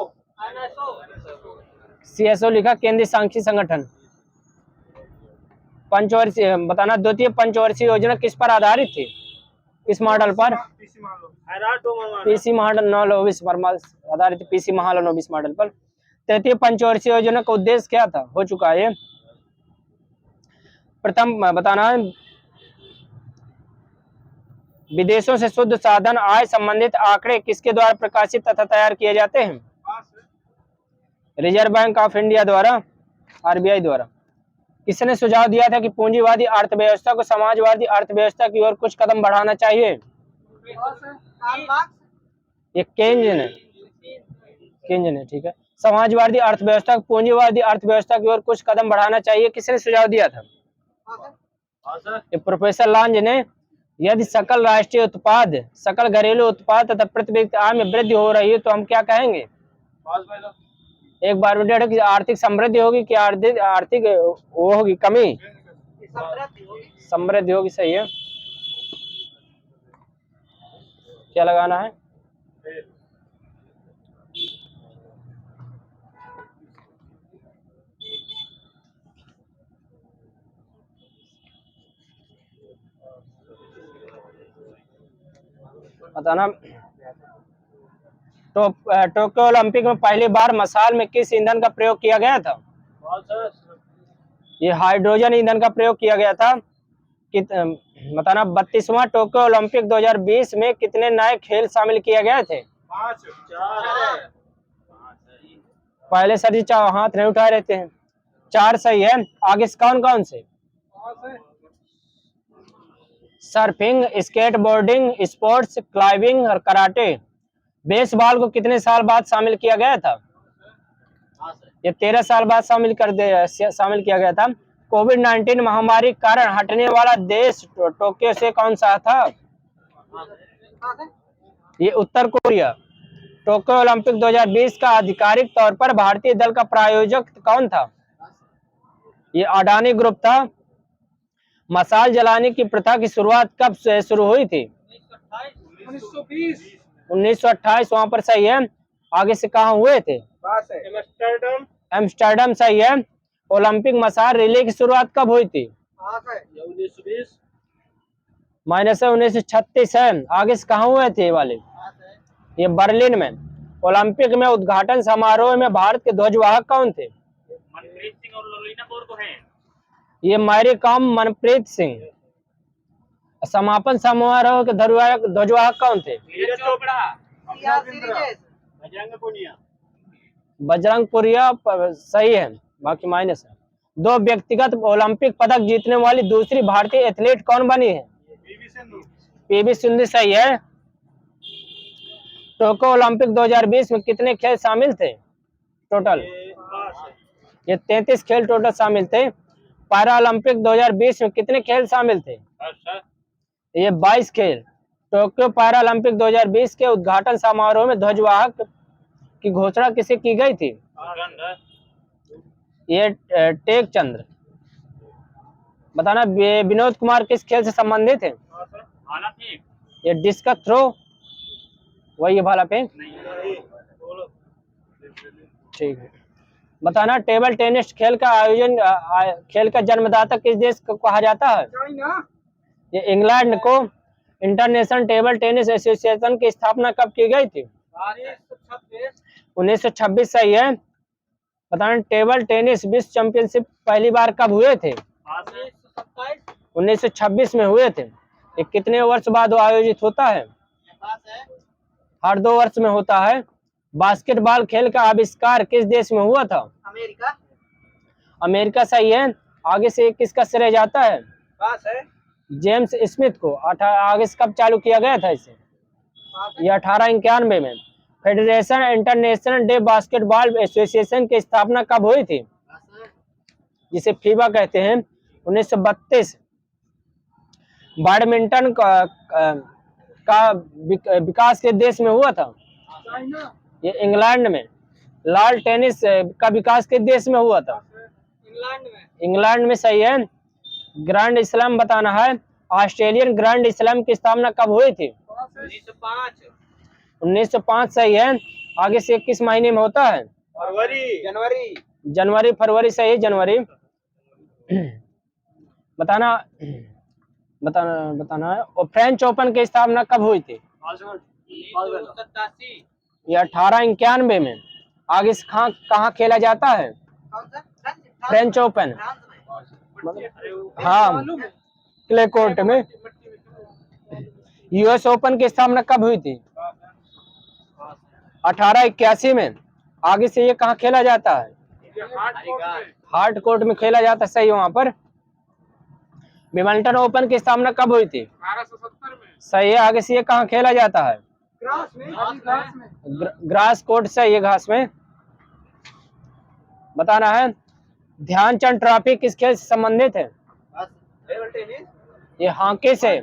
CSO लिखा, केंद्रीय सांख्यिकी संगठन। पंचवर्षीय बताना, द्वितीय पंचवर्षीय योजना किस पर आधारित थी, किस मॉडल पर? पीसी महालनोबिस पर आधारित, पीसी महालनोबिस मॉडल पर। तृतीय पंचवर्षीय योजना का उद्देश्य क्या था, हो चुका है। प्रथम बताना है, विदेशों से शुद्ध साधन आय संबंधित आंकड़े किसके द्वारा प्रकाशित तथा तैयार किए जाते हैं? रिजर्व बैंक ऑफ इंडिया द्वारा, RBI द्वारा। किसने सुझाव दिया था कि पूंजीवादी अर्थव्यवस्था को समाजवादी अर्थव्यवस्था की ओर कुछ कदम बढ़ाना चाहिए? ये केन्ज ने, ठीक है। समाजवादी अर्थव्यवस्था को पूंजीवादी अर्थव्यवस्था की ओर कुछ कदम बढ़ाना चाहिए, किसने सुझाव दिया था? ये प्रोफेसर लांज ने। यदि सकल राष्ट्रीय उत्पाद, सकल घरेलू उत्पाद तथा प्रति व्यक्ति आय में वृद्धि हो रही है तो हम क्या कहेंगे? एक बार में कि आर्थिक समृद्धि होगी कि आर्थिक वो होगी, कमी, समृद्धि होगी, सही है। क्या लगाना है? बताना, टोक्यो ओलंपिक में पहली बार मशाल में किस ईंधन का प्रयोग किया गया था? ये हाइड्रोजन ईंधन का प्रयोग किया गया था। बताना, 32वां टोक्यो ओलंपिक 2020 में कितने नए खेल शामिल किए गए थे? 5 पहले सर जी हाथ नहीं उठाए रहते हैं। 4 सही है। आगे कौन कौन से? सर्फिंग, स्केटबोर्डिंग, स्पोर्ट्स, क्लाइंबिंग और कराटे। बेसबॉल को कितने साल बाद शामिल किया गया था? ये 13 साल बाद शामिल किया गया था। कोविड-19 महामारी के कारण हटने वाला देश टोक्यो से कौन सा था? ये उत्तर कोरिया। टोक्यो ओलंपिक 2020 का आधिकारिक तौर पर भारतीय दल का प्रायोजक कौन था? ये अडानी ग्रुप था। मशाल जलाने की प्रथा की शुरुआत कब से शुरू हुई थी? 1928, वहां पर सही है। आगे से कहाँ हुए थे? एम्स्टर्डम सही है। ओलंपिक मशाल रैली की शुरुआत कब हुई थी? 1920 -1936 है। आगे से कहाँ हुए थे ये वाले? ये बर्लिन में। ओलंपिक में उद्घाटन समारोह में भारत के ध्वजवाहक कौन थे? मनप्रीत सिंह और लवलीना बोरगोहेन। ये मैरी कॉम, मनप्रीत सिंह। समापन समारोह के ध्वजवाहक कौन थे? नीरज चोपड़ा, बजरंग पुनिया। बजरंग पुनिया सही है, बाकी माइनस है। 2 व्यक्तिगत ओलंपिक पदक जीतने वाली दूसरी भारतीय एथलीट कौन बनी है? पीवी सिंधु सही है। टोक्यो ओलंपिक 2020 में कितने खेल शामिल थे टोटल? ये 33 खेल टोटल शामिल थे। पैरा ओलंपिक 2020 में कितने खेल शामिल थे? ये 22 खेल। टोक्यो पैरा ओलंपिक 2020 के उद्घाटन समारोह में ध्वजवाहक की घोषणा किसे की गई थी? ये टेक चंद्र। बताना, विनोद कुमार किस खेल से संबंधित है? ये डिस्कस थ्रो, वही है भाला फेंक, ठीक है। बताना, टेबल टेनिस खेल का जन्मदाता किस देश को कहा जाता है? ये इंग्लैंड को। इंटरनेशनल टेबल टेनिस एसोसिएशन की स्थापना कब की गई थी? 1926 सही है। बताना, टेबल टेनिस विश्व चैंपियनशिप पहली बार कब हुए थे? 1926 में हुए थे। ये कितने वर्ष बाद आयोजित होता है? हर 2 वर्ष में होता है। बास्केटबॉल खेल का आविष्कार किस देश में हुआ था? अमेरिका सही है। आगे से किसका श्रेय जाता है? जेम्स स्मिथ को। आगे से कब चालू किया गया था इसे? ये 1891 में। Federation international day basketball association की स्थापना कब हुई थी, जिसे फीबा कहते हैं? 1932। बैडमिंटन का विकास के देश में हुआ था? ये इंग्लैंड में। लाल टेनिस का विकास के देश में हुआ था? इंग्लैंड में सही है। ग्रैंड स्लैम बताना है। ऑस्ट्रेलियन ग्रैंड स्लैम की स्थापना कब हुई थी? 1905। 1905 सही है। आगे से किस महीने में होता है? फरवरी, जनवरी। जनवरी, फरवरी सही है, जनवरी। बताना बताना बताना है। और फ्रेंच ओपन की स्थापना कब हुई थी? 1987। ये 1891 में। आगे से कहाँ खेला जाता है फ्रेंच ओपन? हाँ, क्ले कोर्ट में। यूएस ओपन की स्थापना कब हुई थी? 1881 में। आगे से ये कहाँ खेला जाता है? हार्ट कोर्ट में खेला जाता है, सही है वहां पर। विमिल्टन ओपन की स्थापना कब हुई थी? 1870 में। सही है। आगे से ये कहाँ खेला जाता है? ग्रास में। ग्रास कोर्ट, सही है, घास में। बताना है। ध्यानचंद ट्रॉफी किस खेल से संबंधित है? ये हॉकी से।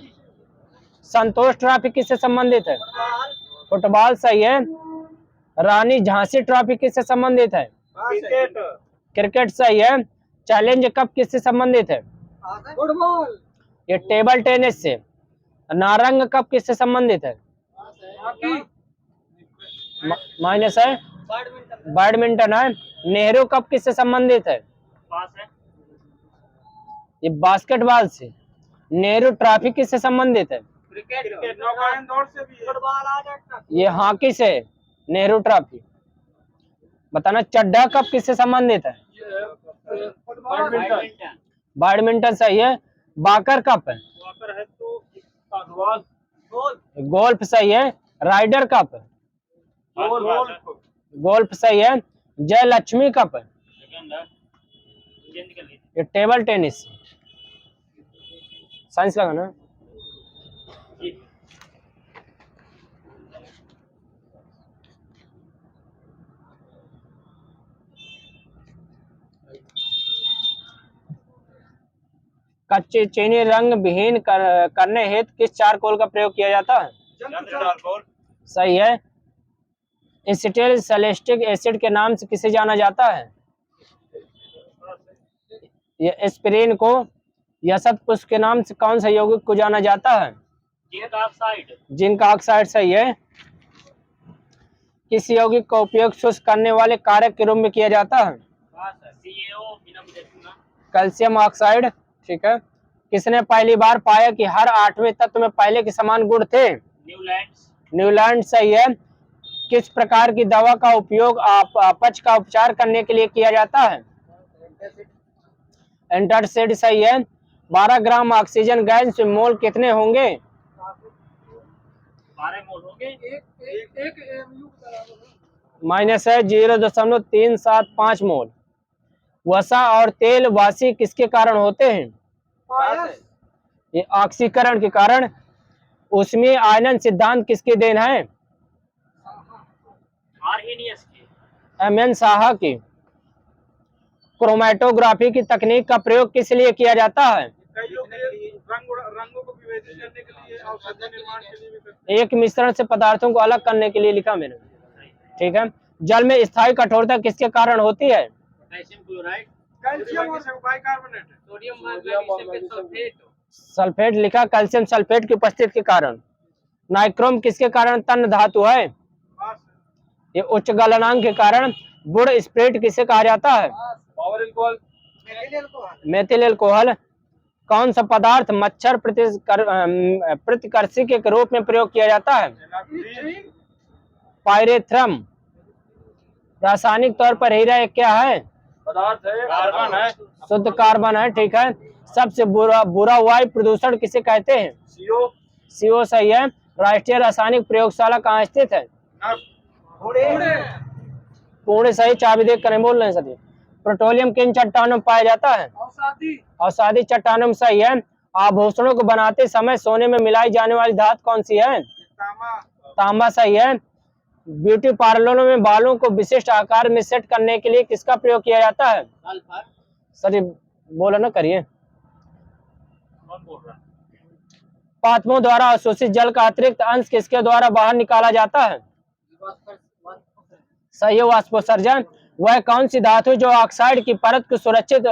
संतोष ट्रॉफी किससे संबंधित है? फुटबॉल, सही है। रानी झांसी ट्रॉफी किससे संबंधित है? क्रिकेट, सही है। चैलेंज कप किससे संबंधित है? फुटबॉल। ये टेबल टेनिस से। नारंग कप किससे संबंधित है? माइनस है। बैडमिंटन है। नेहरू कप किससे संबंधित है? ये बास्केटबॉल से। नेहरू ट्रॉफी किससे संबंधित है? क्रिकेट, नौकायन दौड़ से भी। फुटबॉल। ये हॉकी से। नेहरू ट्रॉफी। बताना चड्ढा कप किससे संबंधित है? बैडमिंटन। बैडमिंटन, सही है। बाकर कप है। है तो गोल्फ, सही है। राइडर कप है। गोल्फ, सही है। जय लक्ष्मी कप है। ये टेबल टेनिस। साइंस लगा ना। कच्चे चीनी रंग विहीन करने हेतु किस चारकोल का प्रयोग किया जाता है? चारकोल। सही है। एसिटिल सैलिसिलिक एसिड के नाम से किसे जाना जाता है? ये एस्पिरिन को। यसत पुष्प के नाम से कौन सा यौगिक को जाना जाता है? Zinc oxide. जिंक ऑक्साइड, सही है। किस यौगिक का उपयोग शुष्क करने वाले कारक के रूप में किया जाता है? कैल्शियम ऑक्साइड, ठीक है। किसने पहली बार पाया कि हर 8वें तत्व में पहले के समान गुण थे? न्यूलैंड, सही है। किस प्रकार की दवा का उपयोग अपच का उपचार करने के लिए किया जाता है? एंटासिड, सही है। 12 ग्राम ऑक्सीजन गैस में मोल कितने होंगे? 12 मोल होंगे। एक माइनस है, 0.375 मोल। वसा और तेल वासी किसके कारण होते हैं? ये ऑक्सीकरण के कारण। उसमें आयनन सिद्धांत किसकी देन है? आर्हेनियस की। एमएन साहा की। क्रोमैटोग्राफी की तकनीक का प्रयोग किस लिए किया जाता है? रंगों को विभेदित करने के लिए, औषधि निर्माण के लिए भी करते हैं। एक मिश्रण से पदार्थों को अलग करने के लिए लिखा मैंने, ठीक है। जल में स्थायी कठोरता किसके कारण होती है? कैल्शियम क्लोराइड, कैल्शियम और बाइकार्बोनेट, सोडियम सल्फेट। सल्फेट लिखा, कैल्शियम सल्फेट की उपस्थिति के कारण। नाइक्रोम किसके कारण तन्य धातु है? ये उच्च गलनांक के कारण। वुड स्प्रेट किसे कहा जाता है? Methyl alcohol. कौन सा पदार्थ मच्छर प्रतिकर्षी के रूप में प्रयोग किया जाता है? पायरेथ्रम। रासायनिक तौर पर हीरा एक क्या है? पदार्थ है, कार्बन है। शुद्ध कार्बन है, ठीक है। सबसे बुरा वायु प्रदूषण किसे कहते हैं? CO, सही है। राष्ट्रीय रासायनिक प्रयोगशाला कहाँ स्थित है? पुणे, सही। चाबी देख कर बोल रहे हैं सभी। पेट्रोलियम किन चट्टानों में पाया जाता है? अवसादी चट्टानों में, सही है। आभूषणों को बनाते समय सोने में मिलाई जाने वाली धातु कौन सी है? तांबा, सही है। ब्यूटी पार्लरों में बालों को विशिष्ट आकार में सेट करने के लिए किसका प्रयोग किया जाता है? सर बोला ना करिए। पात्रों द्वारा अवशोषित जल का अतिरिक्त अंश किसके द्वारा बाहर निकाला जाता है? सही है, वाष्पोत्सर्जन। वह कौन सी धातु जो ऑक्साइड की परत को सुरक्षित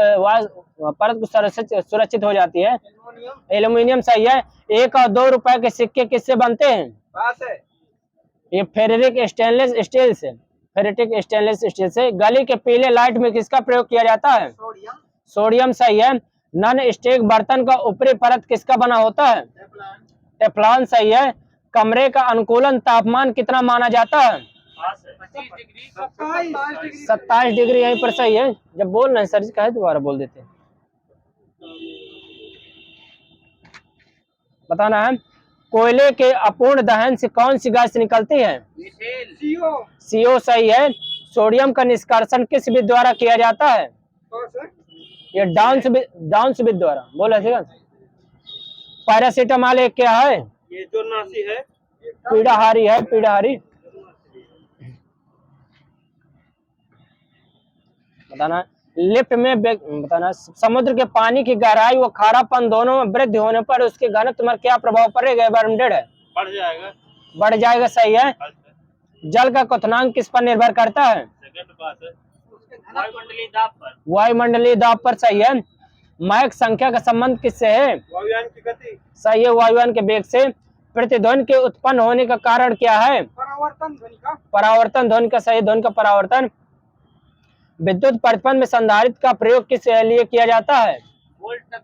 हो जाती है? एल्यूमिनियम, सही है। 1 और 2 रुपए के सिक्के किससे बनते हैं? ये फेरेटिक स्टेनलेस स्टील से, फेरेटिक स्टेनलेस स्टील से। गली के पीले लाइट में किसका प्रयोग किया जाता है? सोडियम। सोडियम सही है। नॉन स्टिक बर्तन का ऊपरी परत किसका बना होता है? टेफ्लॉन सही है। कमरे का अनुकूलन तापमान कितना माना जाता है? 25 डिग्री, 27 डिग्री यहीं पर सही है। जब बोल रहे हैं सर जी कहे दोबारा बोल देते हैं। बताना है कोयले के अपूर्ण दहन से कौन सी गैस निकलती है? CO। CO सही है। सोडियम का निष्कर्षण किस विधि द्वारा किया जाता है? ये डाउन विधि द्वारा बोला था। पैरासीटामॉल एक क्या है? ये जो नासी है, पीड़ाहारी है, पीड़ाहारी। बताना लिफ्ट में बताना समुद्र के पानी की गहराई व खारापन दोनों में वृद्धि होने पर उसके घनत्व में क्या प्रभाव पड़ेगा? एनवायरमेंट है बढ़ जाएगा। बढ़ जाएगा सही है। जल का क्वथनांक किस पर निर्भर करता है? सेकंड बात है वायुमंडलीय दाब पर। वायुमंडलीय दाब पर सही है। मैक संख्या का संबंध किससे है? वायुयान की गति। सही है, वायुयान के वेग से। प्रतिध्वनि के उत्पन्न होने का कारण क्या है? परावर्तन ध्वनि का। परावर्तन ध्वनि का सही, ध्वनि का परावर्तन। विद्युत परिपथ में संधारित्र का प्रयोग किस लिए किया जाता है? वोल्ट तक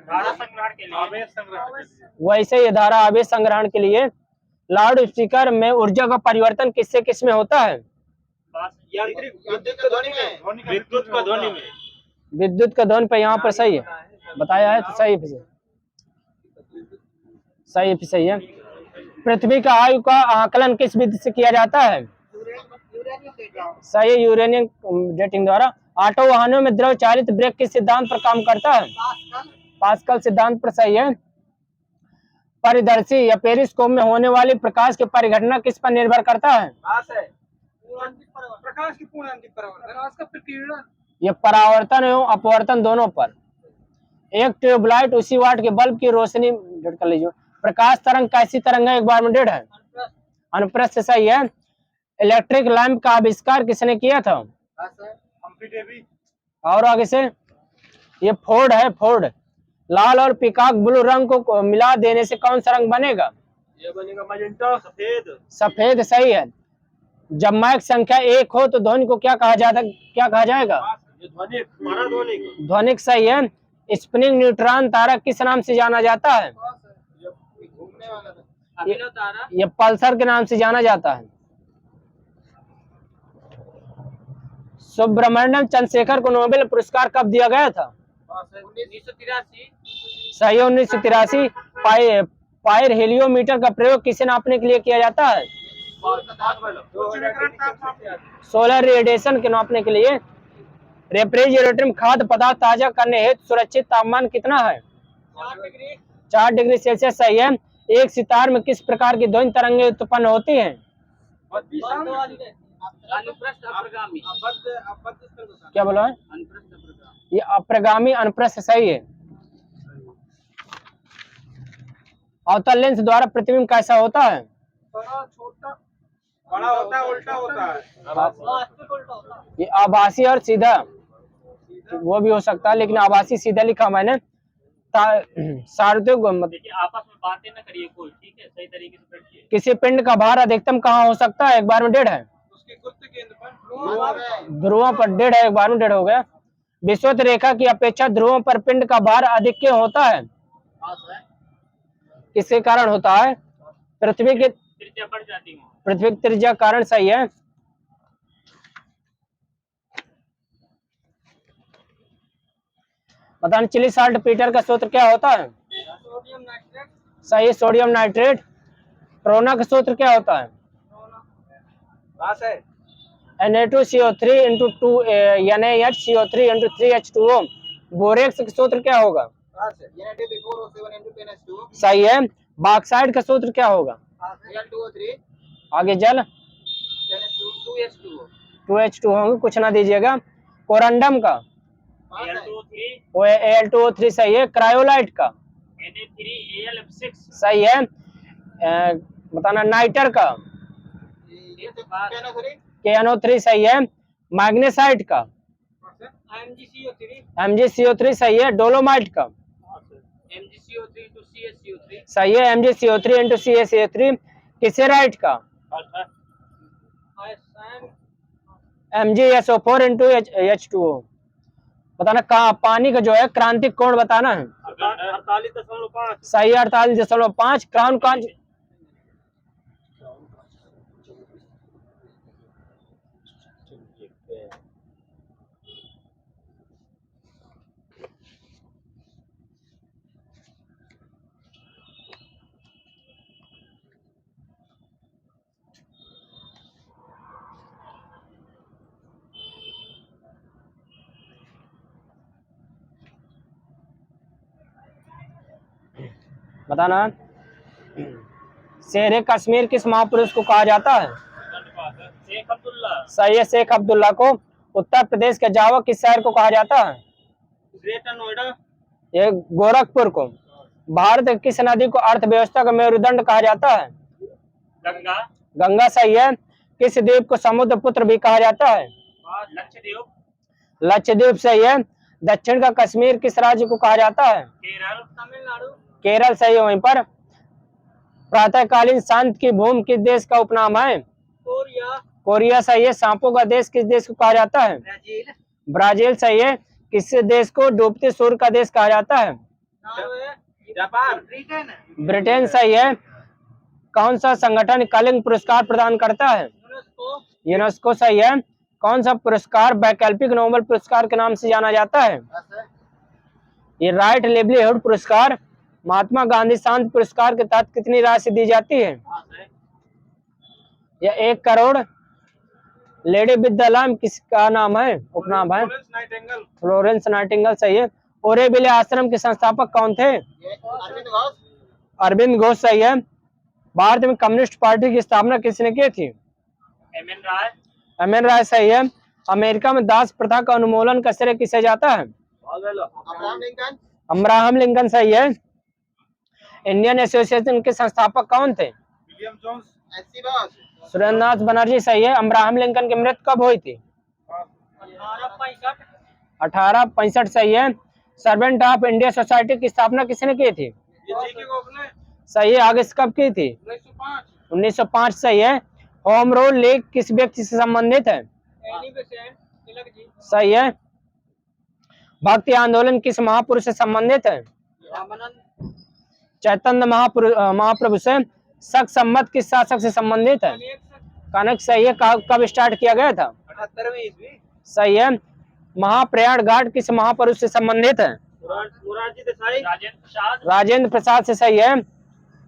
धारा संग्रहण के लिए, आवेश संग्रहण के लिए। वैसे ये धारा आवेश संग्रहण के लिए। लाउड स्पीकर में ऊर्जा का परिवर्तन किससे किस में होता है? यांत्रिक विद्युत का ध्वनि में, विद्युत का ध्वनि में। विद्युत का ध्वनि पे यहाँ पर सही है, बताया है तो सही है, सही है। पृथ्वी का आयु का आकलन किस विधि से किया जाता है? सही है, यूरेनियम डेटिंग द्वारा। ऑटो वाहनों में द्रव चालित ब्रेक किस सिद्धांत पर काम करता है? पास्कल सिद्धांत पर सही है। परिदर्शी या पेरिस्कोप में होने वाली प्रकाश की परिघटना किस पर निर्भर करता है? प्रकाश की पूर्णांतिक परावर्तन, प्रकाश का प्रकीर्णन। ये परावर्तन एवं अपवर्तन दोनों पर। एक ट्यूबलाइट उसी वाट के बल्ब की रोशनी कर लीजिए। प्रकाश तरंग कैसी तरंग है? एक बार में 1.5 है। अनुप्रस्थ सही है। इलेक्ट्रिक लैंप का आविष्कार किसने किया था? और आगे से ये फोर्ड है, फोर्ड। लाल और पीकॉक ब्लू रंग को मिला देने से कौन सा रंग बनेगा? ये बनेगा मैजेंटा, सफेद। सफेद सही है। जब मैक संख्या 1 हो तो ध्वनि को क्या कहा जाता, क्या कहा जाएगा? ध्वनिक, पराध्वनिक। ध्वनिक सही है। स्पिनिंग न्यूट्रॉन तारा किस नाम से जाना जाता है? ये पल्सर के नाम से जाना जाता है। सुब्रमण्यम चंद्रशेखर को नोबेल पुरस्कार कब दिया गया था? 1983। सही है, 1983। पायर हेलियोमीटर का प्रयोग किसे नापने के लिए किया जाता है? सोलर रेडिएशन के नापने के लिए। रेफ्रिजरेटर में खाद्य पदार्थ ताजा करने हेतु सुरक्षित तापमान कितना है? 4 डिग्री सेल्सियस सही है। एक सितार में किस प्रकार की ध्वनि तरंगें उत्पन्न होती हैं? क्या बोला है? ये अप्रगामी अनुप्रस्थ सही है। अवतल लेंस द्वारा प्रतिबिंब कैसा होता है? छोटा, बड़ा होता है, उल्टा होता है। ये आभासी और सीधा वो भी हो सकता है, लेकिन आभासी सीधा लिखा मैंने। सार्वत्रिक देखिए आपस में बातें न करिए कोई, ठीक है? सही तरीके से बैठिए। किसी पिंड का भार अधिकतम कहाँ हो सकता है? एक बार में 1.5 है। उसके गुप्त केंद्र पर, ध्रुवों पर 1.5 है, एक बार में 1.5 हो गया। विषुवत रेखा की अपेक्षा ध्रुवों पर पिंड का भार अधिक क्यों होता है? किसके कारण होता है? पृथ्वी की त्रिज्या बढ़ जाती है। पृथ्वी की त्रिज्या कारण सही है। बताना चिली साल्ट पीटर का सूत्र क्या होता है? Sodium nitrate. सही, सोडियम नाइट्रेट। ट्रोना का सूत्र क्या होता है? पास है। Na2CO3 × 2 NaHCO3 × 3H2O। बोरेक्स का सूत्र क्या होगा? पास है। Na2O7 × 10H2O। सही है। बॉक्साइट का सूत्र क्या होगा? Al2O3 आगे जल 2H2O। 2H2 होंगे, कुछ ना दीजिएगा। कोरंडम का Al2O3 सही है। क्रायोलाइट का Na3Al6 सही है। बताना नाइटर का KNO3 सही है। मैग्नेसाइट का MgCO3 सही है। डोलोमाइट का MgCO3 × CaCO3 सही है। MgCO3 × CaCO3। किसेराइट का MgSO4 इंटू H2O। बताना कहाँ पानी का जो है क्रांतिक कोण बताना है। 48.5। सही 48.5। क्राउन कौन बताना। शेर कश्मीर किस महापुरुष को कहा जाता है? शेख अब्दुल्ला। सही है शेख अब्दुल्ला को। उत्तर प्रदेश के जावा किस शहर को कहा जाता है? ग्रेटर नोएडा। ये गोरखपुर को। भारत की किस नदी को अर्थव्यवस्था का मेरुदंड कहा जाता है? गंगा। गंगा सही है। किस द्वीप को समुद्र पुत्र भी कहा जाता है? लक्षद्वीप। लक्षद्वीप सही है। दक्षिण का कश्मीर किस राज्य को कहा जाता है? केरल। तमिलनाडु। केरल सही है। वहीं पर प्रातःकालीन शांत की भूमि किस देश का उपनाम है? कोरिया। कोरिया सही है। सांपों का देश किस देश को कहा जाता है? ब्राजील। ब्राजील सही है। किस देश को डूबते सूर्य का देश कहा जाता है? जापान। ब्रिटेन। ब्रिटेन सही है। कौन सा संगठन कलिंग पुरस्कार प्रदान करता है? यूनेस्को सही है। कौन सा पुरस्कार वैकल्पिक नोबेल पुरस्कार के नाम से जाना जाता है? ये राइट लिवलीहुड पुरस्कार। महात्मा गांधी शांति पुरस्कार के तहत कितनी राशि दी जाती है? यह 1 crore. Lady with the lamp किसका नाम है, उपनाम है? फ्लोरेंस नाइटिंगेल सही है। ओरेविले आश्रम के संस्थापक कौन थे? अरविंद घोष सही है। भारत में कम्युनिस्ट पार्टी की स्थापना किसने की थी? एम एन राय सही है। अमेरिका में दास प्रथा का उन्मूलन का श्रेय किसे जाता है? अब्राहम लिंकन सही है। इंडियन एसोसिएशन के संस्थापक कौन थे? William Jones. सुरेंद्रनाथ बनर्जी सही है। अब्राहम लिंकन की मृत्यु कब हुई थी? 1865 सही है। सर्वेंट ऑफ इंडिया सोसाइटी की स्थापना किसने की थी? सही है। आगे कब की थी? 1905 सही है। होम रूल लीग किस व्यक्ति से संबंधित है? सही है। भक्ति आंदोलन किस महापुरुष से संबंधित है? चैतन्य महाप्रभु से। शक संवत किस शासक से संबंधित है? कनक सही है। कब स्टार्ट किया गया था? 78वीं ईस्वी। सही है। महाप्रयाण घाट किस महापुरुष से संबंधित है? मोरारजी देसाई। राजेंद्र प्रसाद से सही है।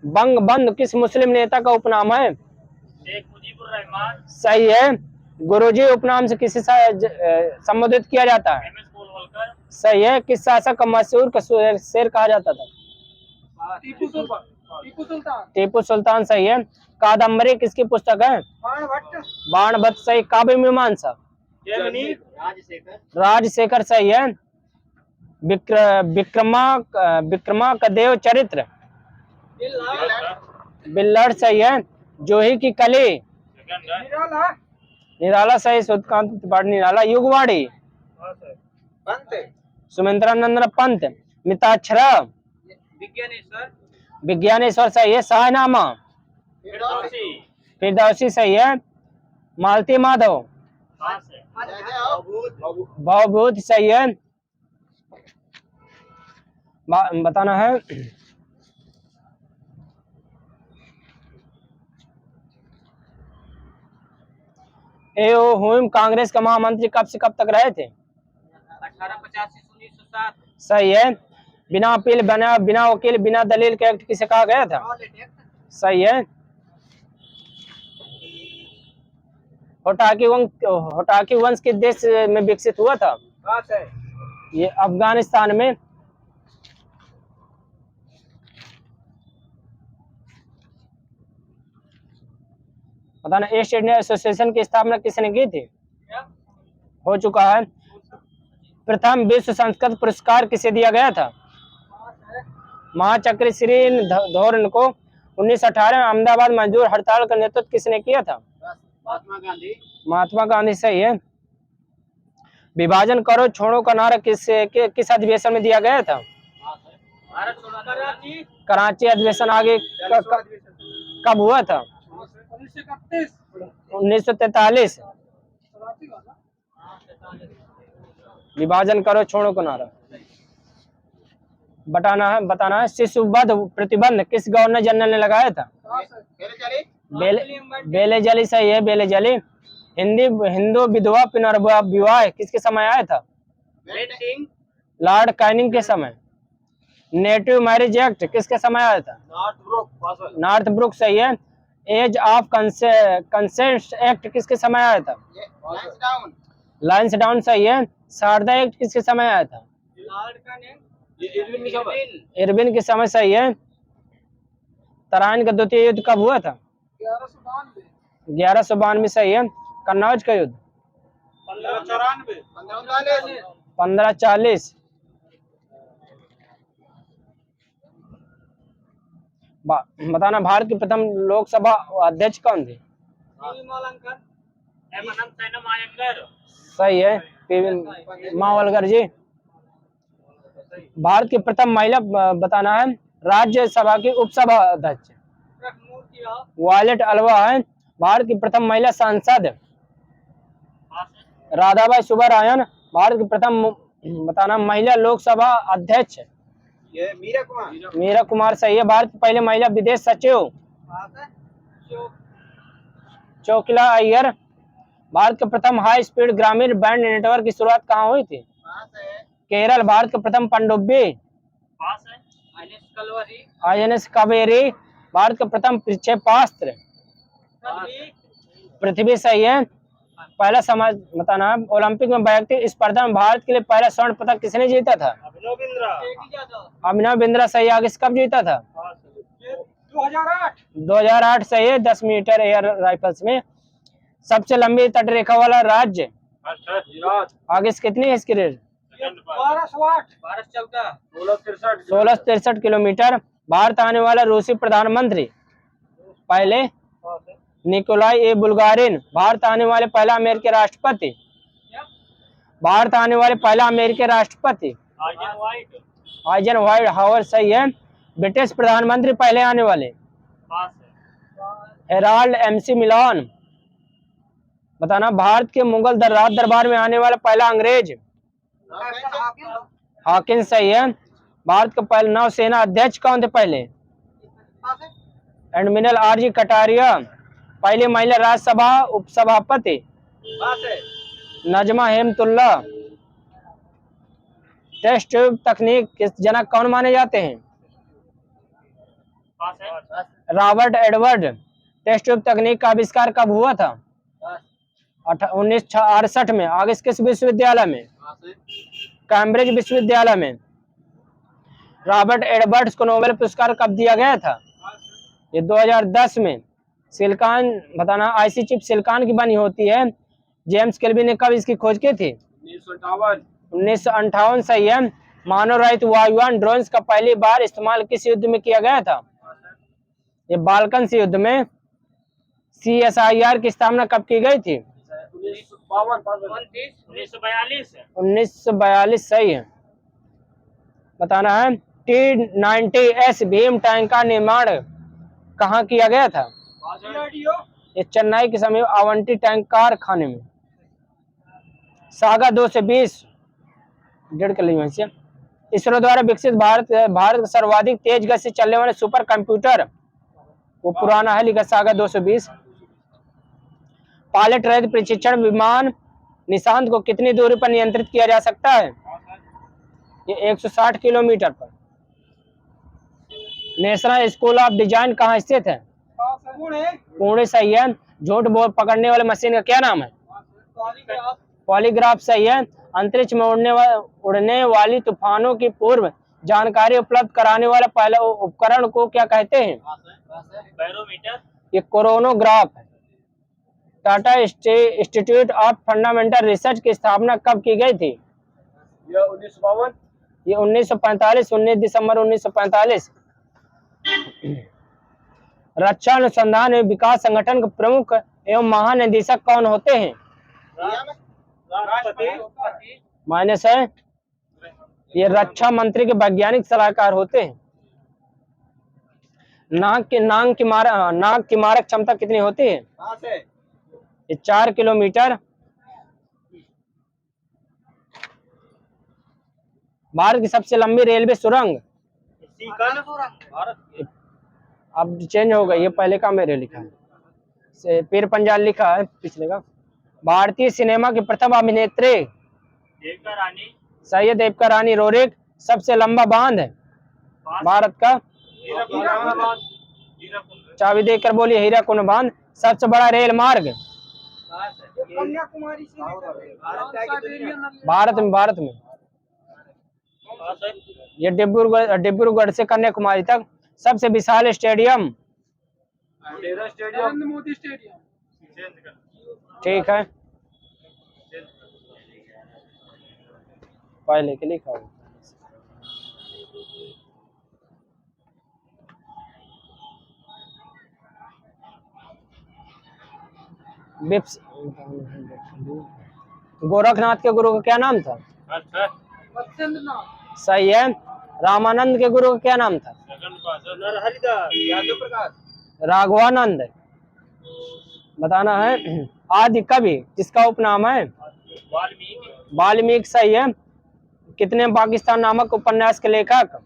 बंग बंधु किस मुस्लिम नेता का उपनाम है? शेख मुजीबुर रहमान। सही है। गुरुजी उपनाम से किसे संबोधित किया जाता है? सही है। किस शासक का मैसूर का शेर कहा जाता था? टीपू सुल्तान सही है। कादम्बरी किसकी पुस्तक है? बाणभट्ट सही। काव्य मीमांसा? राजशेखर सही है। विक्रमा का देव चरित्र? बिल्लड़ सही है। जोही की कली? निराला सही। सुधकांत त्रिपाठी निराला। युगवाड़ी? सुमित्रानंद पंत। मिताक्षरा? विज्ञानेश्वर सही है। शाहनामा? फिरदौसी सही है। मालती माधव? भवभूत सही है। बताना है। एओहुम कांग्रेस का महामंत्री कब से कब तक रहे थे? 1885 से 1907। सही है। बिना अपील बिना वकील बिना दलील के एक्ट किसे कहा गया था? सही है। होटाकी वंश किस देश में विकसित हुआ था? ये अफगानिस्तान में। बताना ईस्ट इंडिया एसोसिएशन की स्थापना किसने की थी? हो चुका है। प्रथम विश्व संस्कृत पुरस्कार किसे दिया गया था? महाचक्र श्री धोरण को। 1918 में अहमदाबाद मजदूर हड़ताल का नेतृत्व किसने किया था? महात्मा गांधी सही है। विभाजन करो छोड़ो का नारा किस अधिवेशन में दिया गया था? कराची अधिवेशन। आगे कब हुआ था? 1943। विभाजन करो छोड़ो किनारा। बताना है शिशुवध प्रतिबंध किस गवर्नर जनरल ने लगाया था? बेलेजली सही है, बेलेजली। हिंदू विधवा पुनर्विवाह किसके समय आया था? लॉर्ड कैनिंग के समय। नेटिव मैरिज एक्ट किसके समय आया था? नॉर्थ ब्रुक सही है। एज ऑफ कंसेंट एक्ट किसके समय आया था? लाइन्स डाउन सही है। शारदा एक्ट किसके समय आया था? इरविन के समय सही है। तराइन का द्वितीय युद्ध कब हुआ था? 1192 सही है। कन्नौज का युद्ध 1540। बताना भारत की प्रथम लोकसभा अध्यक्ष कौन थे? सही है, मावलकर जी। भारत की प्रथम महिला बताना है राज्यसभा की उपसभा अध्यक्ष वायलेट अलवा है। भारत की प्रथम महिला सांसद राधाबाई सुब्बारायन। भारत की प्रथम बताना महिला लोकसभा अध्यक्ष ये मीरा कुमार सही है। भारत की पहले महिला विदेश सचिव चोकिला अय्यर। भारत के प्रथम हाई स्पीड ग्रामीण बैंड नेटवर्क की शुरुआत कहाँ हुई थी? केरल। भारत के प्रथम पनडुब्बी INS कावेरी। भारत का प्रथम प्रक्षेपास्त्र पृथ्वी सही है। पहला समाज बताना ओलंपिक में वैयक्तिक स्पर्धा में भारत के लिए पहला स्वर्ण पदक किसने जीता था? अभिनव बिंद्रा सही है। आगे कब जीता था? 2008 सही है। 10 मीटर एयर राइफल्स में। सबसे लंबी तटरेखा वाला राज्य आगे कितनी है इसकी रेंज? 1663 किलोमीटर। भारत आने वाला रूसी प्रधानमंत्री पहले निकोलाई ए बुल्गारिन। भारत आने वाले पहला अमेरिकी राष्ट्रपति भारत आने वाले पहला अमेरिकी राष्ट्रपति आइजन व्हाइट हावर सही है। ब्रिटिश प्रधानमंत्री पहले आने वाले हेराल्ड MC मिलान। बताना भारत के मुगल राज दरबार में आने वाला पहला अंग्रेज हॉकिंस सही है। भारत का पहला नौसेना अध्यक्ष कौन थे पहले? Admiral RG Kataria. पहली महिला राज्यसभा उपसभापति नजमा हेमतुल्ला। टेस्ट ट्यूब तकनीक किस जनक कौन माने जाते हैं? Robert Edward. टेस्ट ट्यूब तकनीक का आविष्कार कब हुआ था? 1968 में। आगे किस विश्वविद्यालय में? कैम्ब्रिज विश्वविद्यालय में। रॉबर्ट एडवर्ड्स को नोबेल पुरस्कार कब दिया गया था? ये 2010 में। सिलिकॉन बताना आईसी चिप सिलिकॉन की बनी होती है। जेम्स केल्विन ने कब इसकी खोज की थी? 1958 सही है। मानव रहित वायुयान ड्रोन्स का पहली बार इस्तेमाल किस युद्ध में किया गया था? ये बाल्कन युद्ध में। CSIR की स्थापना कब की गई थी? 1942 सही है। बताना है T-90S भीम टैंक का निर्माण कहाँ किया गया था? ये चेन्नई के समीप अवंती टैंक कारखाने में। सागा 2 से 20 डेढ़ किलो से इसरो द्वारा विकसित भारत का सर्वाधिक तेज गति से चलने वाले सुपर कंप्यूटर वो पुराना है लिखा सागा 220। पायलट रहित प्रशिक्षण विमान निशांत को कितनी दूरी पर नियंत्रित किया जा सकता है? ये 160 किलोमीटर पर। नेशनल स्कूल ऑफ डिजाइन कहाँ स्थित है? पुणे सही है। झूठ बोल पकड़ने वाले मशीन का क्या नाम है? पॉलीग्राफ सही है। अंतरिक्ष में उड़ने वाली तूफानों की पूर्व जानकारी उपलब्ध कराने वाला पहला उपकरण को क्या कहते हैं? बैरोमीटर। ये कोरोनोग्राफ है। Tata institute of fundamental research की स्थापना कब की गई थी? ये 1945 19 दिसंबर 1945। रक्षा अनुसंधान एवं विकास संगठन के प्रमुख एवं महानिदेशक कौन होते हैं? माइनस है। ये रक्षा मंत्री के वैज्ञानिक सलाहकार होते हैं। नाक की मारक क्षमता कितनी होती है? कहाँ से? ये 4 किलोमीटर। भारत की सबसे लंबी रेलवे सुरंग? भारत अब चेंज हो गई, ये पहले का मेरे लिखा है, पीर पंजाल लिखा है पिछले का। भारतीय सिनेमा की प्रथम अभिनेत्री? देविका रानी। सही है, देविका रानी रोरिक। सबसे लंबा बांध है भारत का? चाबी देकर बोलिए, हीराकुंड बांध। सबसे बड़ा रेल मार्ग? कन्याकुमारी से भारत में ये डिब्रूगढ़ से कन्याकुमारी तक। सबसे विशाल स्टेडियम? नरेंद्र मोदी स्टेडियम। ठीक है, पहले के लिखा हो। बिप्स गोरखनाथ के गुरु का क्या नाम था? सही है। रामानंद के गुरु का क्या नाम था? राघवानंद। बताना है। आदि कवि जिसका उपनाम है? वाल्मीकि। सही है। कितने पाकिस्तान नामक उपन्यास के लेखक?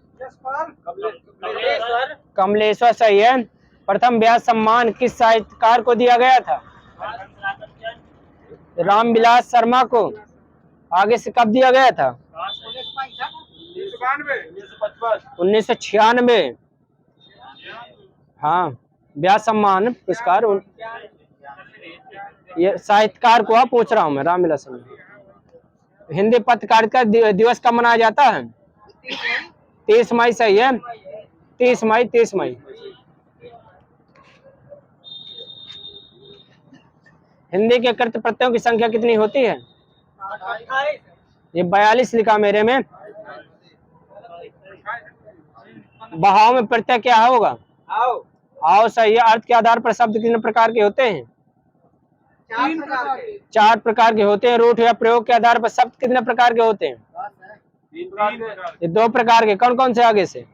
कमलेश्वर। सही है। प्रथम व्यास सम्मान किस साहित्यकार को दिया गया था? रामविलास शर्मा को। आगे से कब दिया गया था? 1996। हाँ, व्यास सम्मान पुरस्कार। ये साहित्यकार को आप पूछ रहा हूँ मैं, रामविलास शर्मा। हिंदी पत्रकारिता दिवस कब मनाया जाता है? 30 मई। सही है, 30 मई। हिंदी के कृत प्रत्ययों की संख्या कितनी होती है? ये 42 लिखा मेरे में। बहाव में प्रत्यय क्या होगा? आओ। सही है। अर्थ के आधार पर शब्द कितने प्रकार के होते हैं? 4 प्रकार के होते हैं। रूठ या प्रयोग के आधार पर शब्द कितने प्रकार के होते हैं? ये 2 प्रकार के। कौन कौन से आगे से?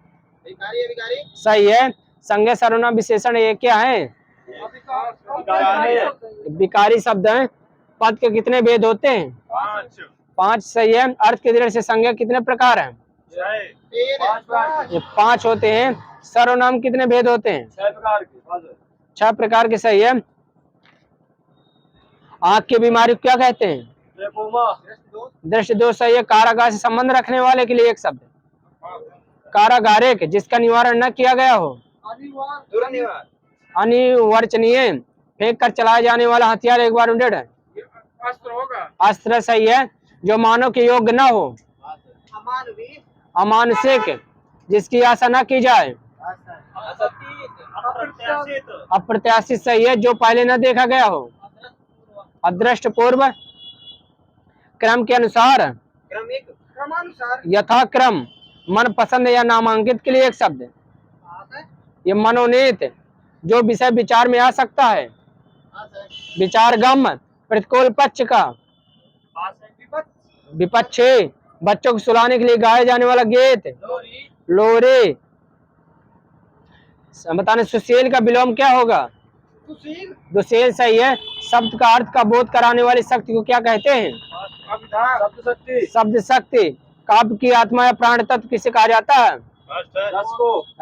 सही है। संज्ञा सर्वनाम विशेषण ये क्या है? विकारी शब्द हैं। पद के कितने भेद होते हैं? 5। सही है। अर्थ के दृष्टि से संज्ञा कितने प्रकार हैं? ये 5 होते हैं। सर्वनाम कितने भेद होते हैं? 6 प्रकार के। सही है। आंख की बीमारी को क्या कहते हैं? दृष्टि दोष। सही है। कारागार से संबंध रखने वाले के लिए एक शब्द? कारागारिक। जिसका निवारण न किया गया हो? अनिवर्चनीय। फेंक कर चलाए जाने वाला हथियार एक बार उंडेड है? अस्त्र। सही है। जो मानव के योग्य न हो? अमानुषिक। जिसकी आशा न की जाए? अप्रत्याशित। सही है। जो पहले न देखा गया हो? अदृष्ट पूर्व। क्रम के अनुसार? यथाक्रम। मन पसंद या नामांकित के लिए एक शब्द? ये मनोनीत। जो विषय विचार में आ सकता है? विचारगम। प्रतिकूल पक्ष का? विपक्ष। बच्चों को सुलाने के लिए गाया जाने वाला गीत? लोरी। बताने सुशील का विलोम क्या होगा? दुशील। सही है। शब्द का अर्थ का बोध कराने वाली शक्ति को क्या कहते हैं? शब्द शक्ति। काव्य की आत्मा या प्राण तत्व किसे कहा जाता है?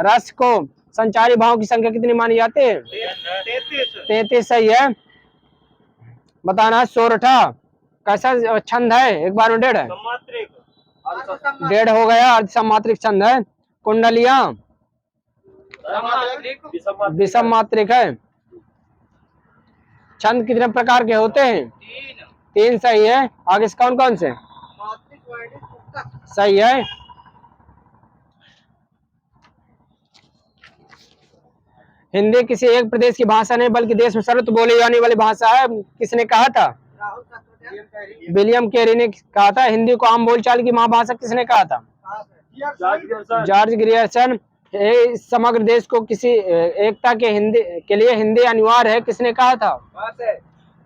रस को। संचारी भाव की संख्या कितनी मानी जाती है? 33। सही है। बताना सोरठा कैसा छंद है? एक बार डेढ़ है। डेढ़ हो गया। अर्ध सम्मात्रिक छंद है। कुंडलियां? विषम मात्रिक है। छंद कितने प्रकार के होते हैं? 3। सही है। आगे से कौन कौन से? सही है। हिंदी किसी एक प्रदेश की भाषा नहीं बल्कि देश में सर्वत्र बोली जाने वाली भाषा है। किसने कहा था? विलियम कैरी ने कहा था। हिंदी को आम बोलचाल की महाभाषा किसने कहा था? George Grierson. समग्र देश को किसी एकता के लिए हिंदी अनिवार्य है किसने कहा था?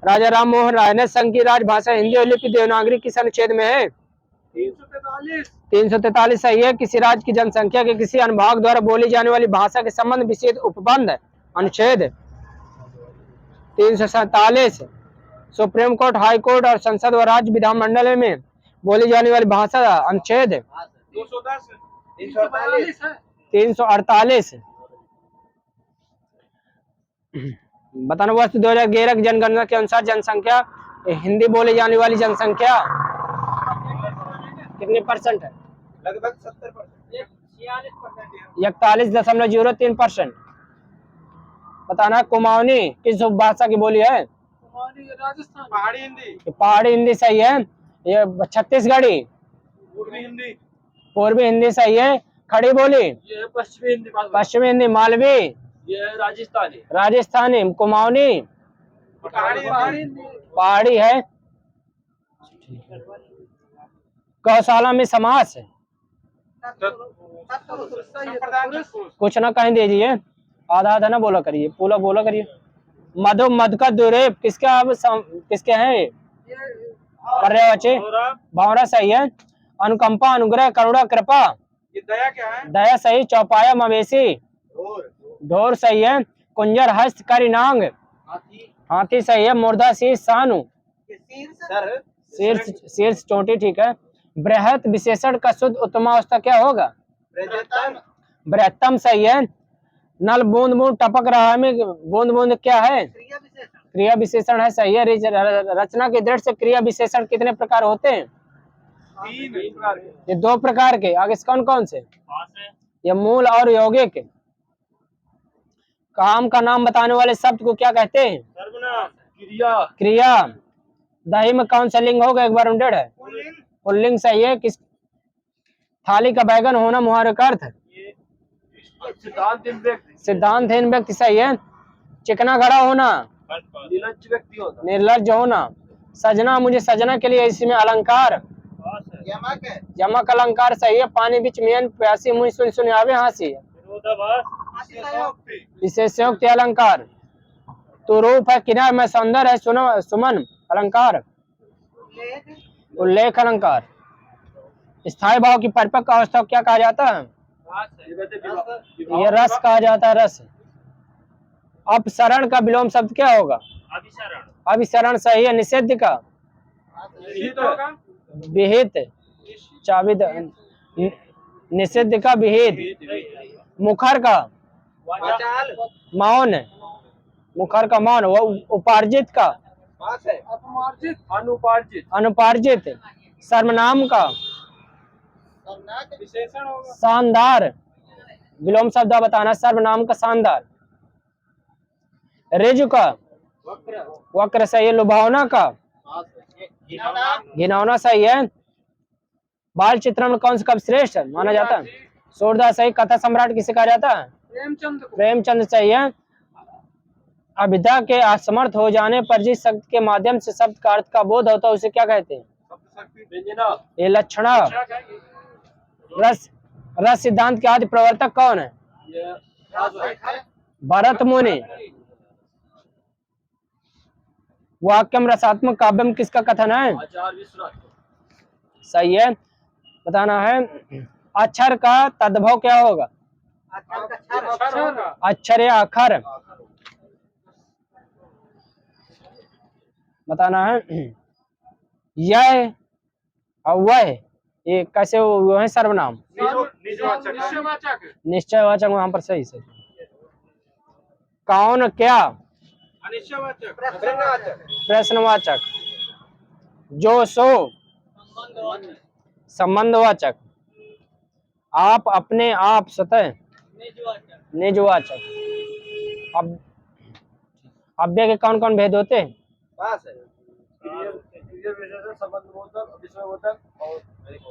राजा राम मोहन राय ने। संघ की राजभाषा हिंदी और लिपि देवनागरी किस अनुच्छेद में है? 343 सही है। किसी राज्य की जनसंख्या के किसी अनुभाग द्वारा बोली जाने वाली भाषा के संबंध विशेष उपबंध अनुच्छेद 347। सुप्रीम कोर्ट, हाई कोर्ट और संसद व राज्य विधानमंडल में बोली जाने वाली भाषा अनुच्छेद 210 348 348। बताना वर्ष 2011 की जनगणना के अनुसार जनसंख्या हिंदी बोली जाने वाली जनसंख्या कितने परसेंट है? लगभग 70%। 41.03%। बताना कुमाऊनी किस उपभाषा की बोली है? राजस्थान। पहाड़ी हिंदी। पहाड़ी हिंदी सही है। ये छत्तीसगढ़ी। पूर्वी हिंदी। पूर्वी हिंदी सही है। खड़ी बोली? ये पश्चिमी हिंदी। पश्चिमी हिंदी। मालवी? ये राजस्थानी। राजस्थानी। कुमाऊनी? पहाड़ी है। गौशाला में समास कुछ ना कहीं दीजिए, आधा आधा ना बोला करिए, पूरा बोला करिए। मधु मधुकर दुरेप किसके हैं? पर्यायवाची भावरा सही है। अनुकंपा, अनुग्रह, करुणा, कृपा? ये दया क्या है? दया सही। चौपाया, मवेशी? ढोर सही है। कुंजर, हस्त, करिनांग? हाथी सही है। मुर्दा, शीर्ष, सानु? शीर्ष चोटी ठीक है। बृहत विशेषण का शुद्ध उत्तमावस्था क्या होगा? बृहत्तम सही है। नल बूंद बूंद टपक रहा है में बूंद बूंद क्या है? क्रिया विशेषण है सही है। रचना के दृढ़ से क्रिया विशेषण कितने प्रकार होते हैं? 3 ये 2 प्रकार के। आगे कौन कौन से? ये मूल और यौगिक। काम का नाम बताने वाले शब्द को क्या कहते हैं? सर्वनाम। क्रिया। क्रिया। दही में कौन सा लिंग होगा? एक बार उंडेड है। पुल्लिंग सही है। किस थाली का बैगन होना मुहावरे का अर्थ? सिद्धांतहीन व्यक्ति सही है। चिकना घड़ा होना? निर्लज्ज व्यक्ति होता। निर्लज्ज होना। सजना, मुझे सजना के लिए इसमें अलंकार? यमक अलंकार सही है। पानी बीच में प्यासी मुझ सुन सुन आवे हासी? विशेषोक्ति अलंकार। तो रूप है किनार में सौंदर्य है सुमन अलंकार। उल्लेख अलंकार। स्थायी भाव की परिपक्व अवस्था को क्या कहा जाता है? यह रस कहा जाता है। रस। अपसरण का विलोम शब्द क्या होगा? अभिसरण सही है। निषेध का? विहित। चाबी निषिद्ध का विहित। मुखर का? मौन। मुखर का मौन। उपार्जित का? अनुपार्जित। अनुपार्जित। सर्वनाम का? विशेषण होगा। शानदार। विलोम शब्द बताना। सर्वनाम का शानदार। रिजु का? वक्र सही है। लुभावना का? घिनौना सही है। बाल चित्रण में कौन सा कवि श्रेष्ठ माना जाता है? सूरदास सही। कथा सम्राट किसे कहा जाता है? प्रेमचंद सही है। अभिधा के असमर्थ हो जाने पर जिस शब्द के माध्यम से शब्द का अर्थ का बोध होता है उसे क्या कहते हैं? ये लक्षणा। रस सिद्धांत के आदि प्रवर्तक कौन है? भरत मुनि। वाक्यम रसात्मक काव्यम किसका कथन है? सही है। बताना है अक्षर का तद्भव क्या होगा? अक्षर या अखर? बताना है यह और वह ये कैसे वो है सर्वनाम? निश्चयवाचक वहां पर सही से। कौन क्या? प्रश्नवाचक। जो सो संबंधवाचक। आप अपने आप स्वतः निजवाचक। अब अव्यय के कौन कौन भेद होते हैं?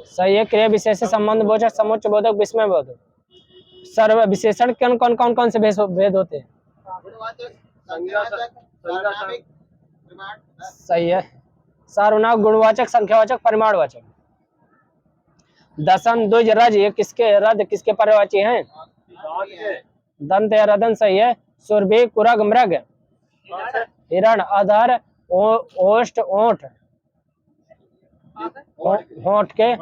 सही है। क्रिया विशेष संबंध बोधक, समुच्चय बोधक, विस्मय बोधक। सर्व विशेषण कौन से भेद होते हैं? सही है। सार्वनाम, गुणवाचक, संख्यावाचक, परिमाणवाचक। दसन, द्विज, रज ये किसके पर्यायवाची हैं? दंत या रदन सही है। सुरभि, कुरग, मृग, हिरण, अधर, ओष्ठ, ओंठ। होंठ के